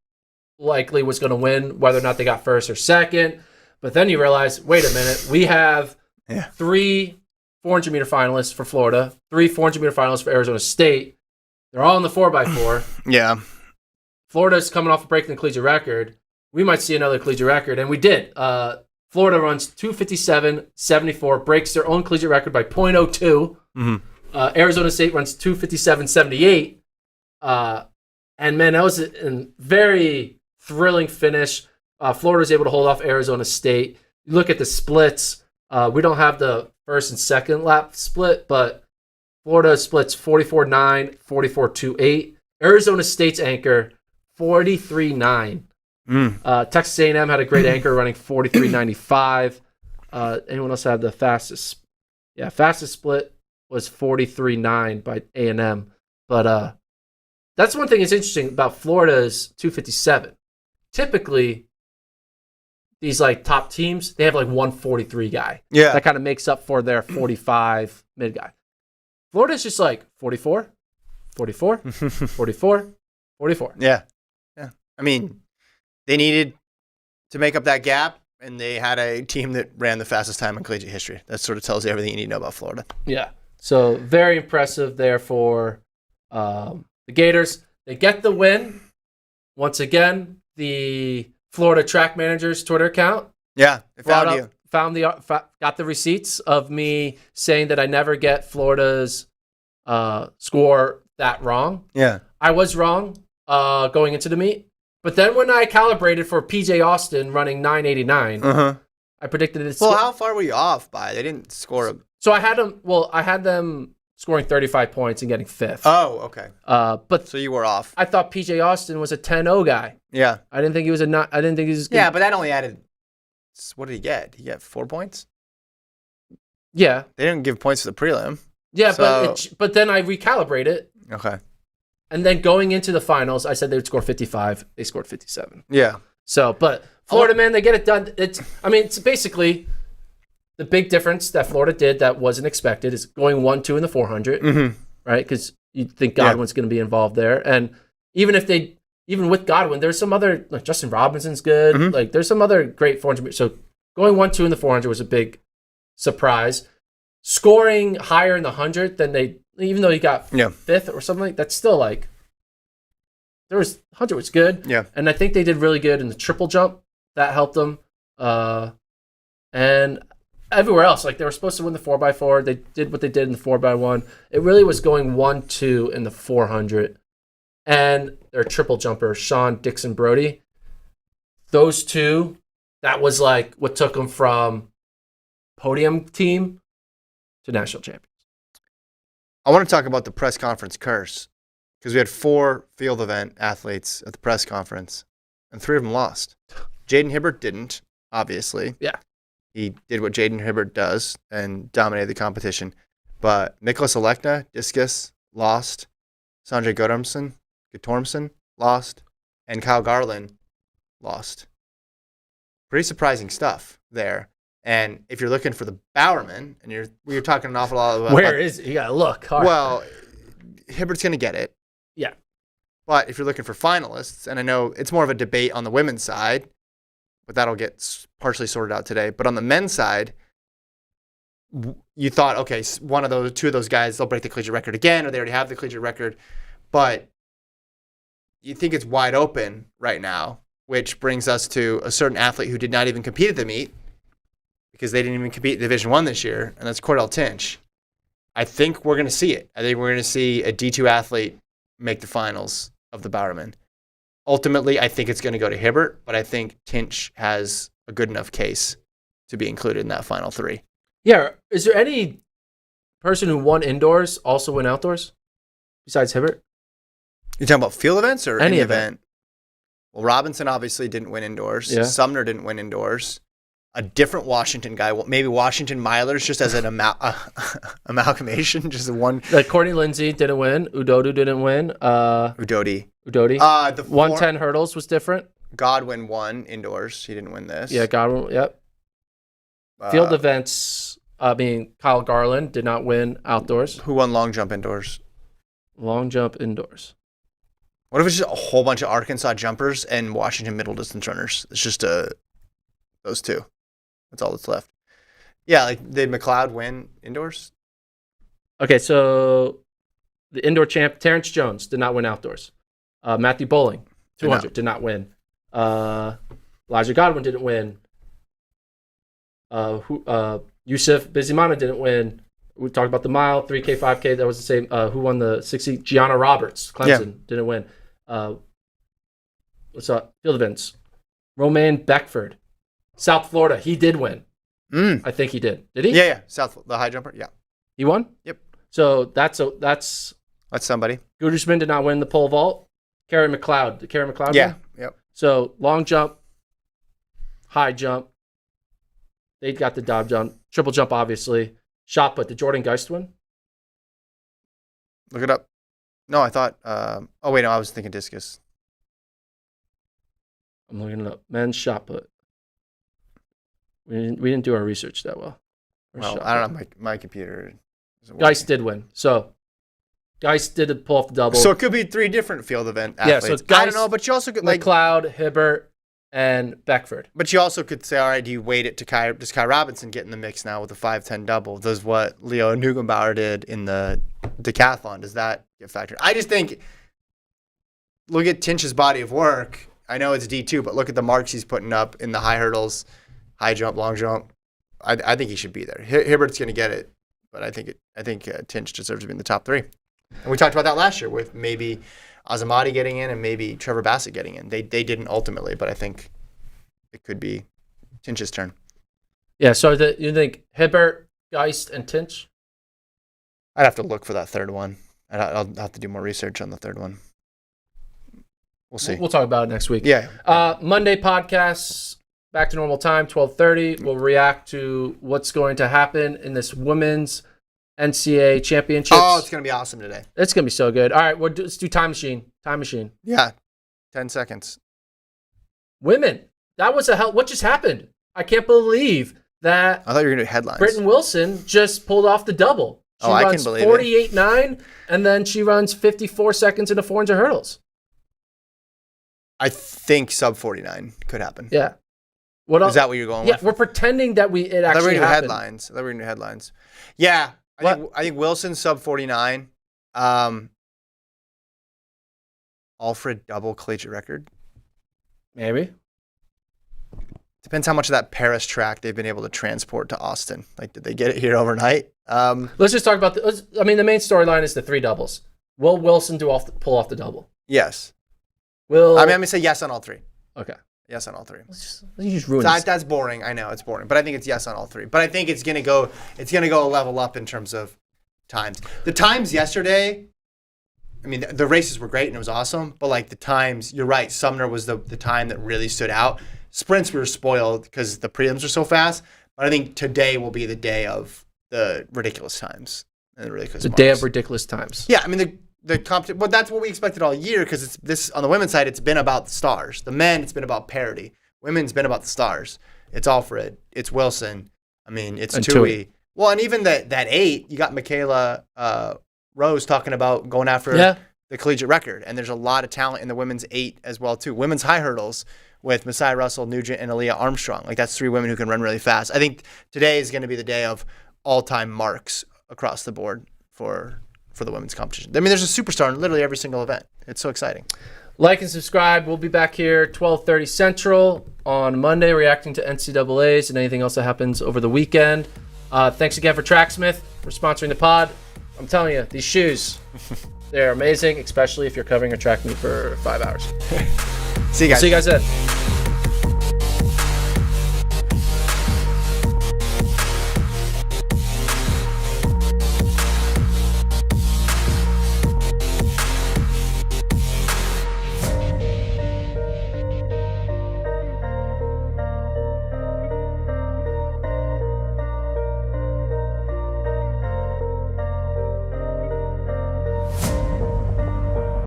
likely was going to win whether or not they got 1st or 2nd. But then you realize, wait a minute, we have 3 400-meter finalists for Florida, 3 400-meter finalists for Arizona State. They're all in the 4x4. Yeah. Florida's coming off of breaking the collegiate record. We might see another collegiate record, and we did. Florida runs 2:57.74, breaks their own collegiate record by 0.02. Arizona State runs 2:57.78. And man, that was a very thrilling finish. Florida was able to hold off Arizona State. You look at the splits. We don't have the first and second lap split, but Florida splits 44.9, 44.28. Arizona State's anchor, 43.9. Texas A&M had a great anchor running 43.95. Anyone else have the fastest? Yeah, fastest split was 43.9 by A&M. But that's one thing that's interesting about Florida's 257. Typically, these like top teams, they have like 143 guy. Yeah. That kind of makes up for their 45 mid guy. Florida's just like 44, 44, 44, 44. Yeah. Yeah. I mean, they needed to make up that gap, and they had a team that ran the fastest time in collegiate history. That sort of tells you everything you need to know about Florida. Yeah. So very impressive there for the Gators. They get the win. Once again, the Florida track manager's Twitter account. Yeah, they found you. Got the receipts of me saying that I never get Florida's score that wrong. Yeah. I was wrong going into the meet. But then when I calibrated for PJ Austin running 989, I predicted it. Well, how far were you off by? They didn't score. So I had them scoring 35 points and getting 5th. Oh, okay. But so you were off. I thought PJ Austin was a 10-0 guy. Yeah. I didn't think he was good. Yeah, but that only added. What did he get? He got 4 points. Yeah. They didn't give points for the prelim. Yeah, so... but then I recalibrate it. Okay. And then going into the finals, I said they would score 55. They scored 57. Yeah. So, but Florida, man, they get it done. It's basically the big difference that Florida did that wasn't expected is going 1-2 in the 400, right? Because you think Godwin's going to be involved there. And even with Godwin, there's some other, like Justin Robinson's good. Like there's some other great 400. So going 1-2 in the 400 was a big surprise. Scoring higher in the 100 than even though he got 5th or something, that's still like, 100 was good. Yeah. And I think they did really good in the triple jump. That helped them. And everywhere else, like they were supposed to win the 4x4. They did what they did in the 4x1. It really was going 1-2 in the 400. And their triple jumper, Sean Dixon Brody, those two, that was like what took them from podium team to national champions. I want to talk about the press conference curse because we had 4 field event athletes at the press conference, and 3 of them lost. Jaden Hibbert didn't, obviously. Yeah. He did what Jaden Hibbert does and dominated the competition. But Nicholas Alekna, discus, lost. Sanjay Guttormson, lost. And Kyle Garland, lost. Pretty surprising stuff there. And if you're looking for the Bowerman, and we were talking an awful lot about... Where is it? You got to look hard. Well, Hibbert's going to get it. Yeah. But if you're looking for finalists, and I know it's more of a debate on the women's side, but that'll get partially sorted out today. But on the men's side, you thought, okay, two of those guys, they'll break the collegiate record again, or they already have the collegiate record. But you think it's wide open right now, which brings us to a certain athlete who did not even compete at the meet because they didn't even compete in Division I this year, and that's Cordell Tinch. I think we're going to see it. I think we're going to see a D2 athlete make the finals of the Bowerman. Ultimately, I think it's going to go to Hibbert, but I think Tinch has a good enough case to be included in that final 3. Yeah. Is there any person who won indoors also win outdoors besides Hibbert? You're talking about field events or Any any event? event? Well, Robinson obviously didn't win indoors. Yeah. Sumner didn't win indoors. A different Washington guy, maybe Washington Milers, just as an amalgamation, just one. Like Courtney Lindsay didn't win. Udodu didn't win. Udodi. The 110 hurdles was different. Godwin won indoors. He didn't win this. Yeah, Godwin. Yep. Field events. Kyle Garland did not win outdoors. Who won long jump indoors? Long jump indoors. What if it's just a whole bunch of Arkansas jumpers and Washington middle distance runners? It's just those 2. That's all that's left. Yeah, like did McLeod win indoors? Okay, so the indoor champ Terrence Jones did not win outdoors. Matthew Bowling, 200, did not win. Elijah Godwin didn't win. Yusuf Bizimana didn't win. We talked about the mile, 3K, 5K. That was the same. Who won the 60? Gianna Roberts, Clemson, didn't win. What's up? Field events. Romaine Beckford, South Florida. He did win. I think he did. Did he? Yeah. The high jumper. Yeah. He won? Yep. So that's somebody. Gudersman did not win the pole vault. Kerry McLeod. Did Kerry McLeod Yeah. win? Yep. So long jump, high jump. They got the dive jump. Triple jump, obviously. Shot put. Did Jordan Geist win? Look it up. No, I thought. I was thinking discus. I'm looking it up. Men's shot put. We didn't do our research that well. Well, I don't know. My computer. Geist did win. So Geist did pull off the double. So it could be 3 different field event athletes. Yeah, so Geist, I don't know, but you also could McLeod, Hibbert, and Beckford. But you also could say, all right, do you weight it to does Kai Robinson get in the mix now with the 5:10 double? Does what Leo Nugenbauer did in the decathlon, does that get factored? I just think, look at Tinch's body of work. I know it's D2, but look at the marks he's putting up in the high hurdles, high jump, long jump. I think he should be there. Hibbert's going to get it, but I think Tinch deserves to be in the top 3. And we talked about that last year with maybe Azamati getting in and maybe Trevor Bassett getting in. They didn't ultimately, but I think it could be Tinch's turn. Yeah, so you think Hibbert, Geist, and Tinch? I'd have to look for that third one. I'll have to do more research on the third one. We'll see. We'll talk about it next week. Yeah. Monday podcasts, back to normal time, 12:30. We'll react to what's going to happen in this women's NCAA championships. Oh, it's going to be awesome today. It's going to be so good. All right, let's do Time Machine. Time Machine. Yeah. 10 seconds. Women. That was what just happened? I can't believe that. I thought you were going to do headlines. Britton Wilson just pulled off the double. She I runs can believe 48.9, and then she runs 54 seconds into 400 hurdles. I think sub 49 could happen. Yeah. What else? Is that what you're going with? with? Yeah, we're pretending that it actually happened. Headlines. I thought we were going to do headlines. Yeah. I think Wilson sub 49. Alfred double collegiate record. Maybe. Depends how much of that Paris track they've been able to transport to Austin. Like, did they get it here overnight? Let's just talk about the main storyline is the 3 doubles. Will Wilson pull off the double? Yes. I'm going to say yes on all 3. Okay. Yes on all 3. Let's just ruin That's boring. I know it's boring, but I think it's yes on all 3. But I think it's gonna go a level up in terms of times. The times yesterday, I mean, the races were great and it was awesome, but like the times, you're right. Sumner was the time that really stood out. Sprints, we were spoiled because the prelims are so fast, but I think today will be the day of the ridiculous times. And the ridiculous marks. Day of ridiculous times. Yeah, I mean, well, that's what we expected all year because it's this on the women's side, it's been about the stars. The men, it's been about parity. Women's been about the stars. It's Alfred. It's Wilson. I mean, it's Tui. Well, and even that 8, you got Michaela Rose talking about going after the collegiate record. And there's a lot of talent in the women's 8 as well, too. Women's high hurdles with Messiah Russell, Nugent, and Aaliyah Armstrong. Like, that's 3 women who can run really fast. I think today is going to be the day of all-time marks across the board for the women's competition. I mean, there's a superstar in literally every single event. It's so exciting. Like and subscribe. We'll be back here 12:30 Central on Monday reacting to NCAAs and anything else that happens over the weekend. Thanks again for Tracksmith for sponsoring the pod. I'm telling you, these shoes, they're amazing, especially if you're covering a track meet for 5 hours. See you guys. See you guys then.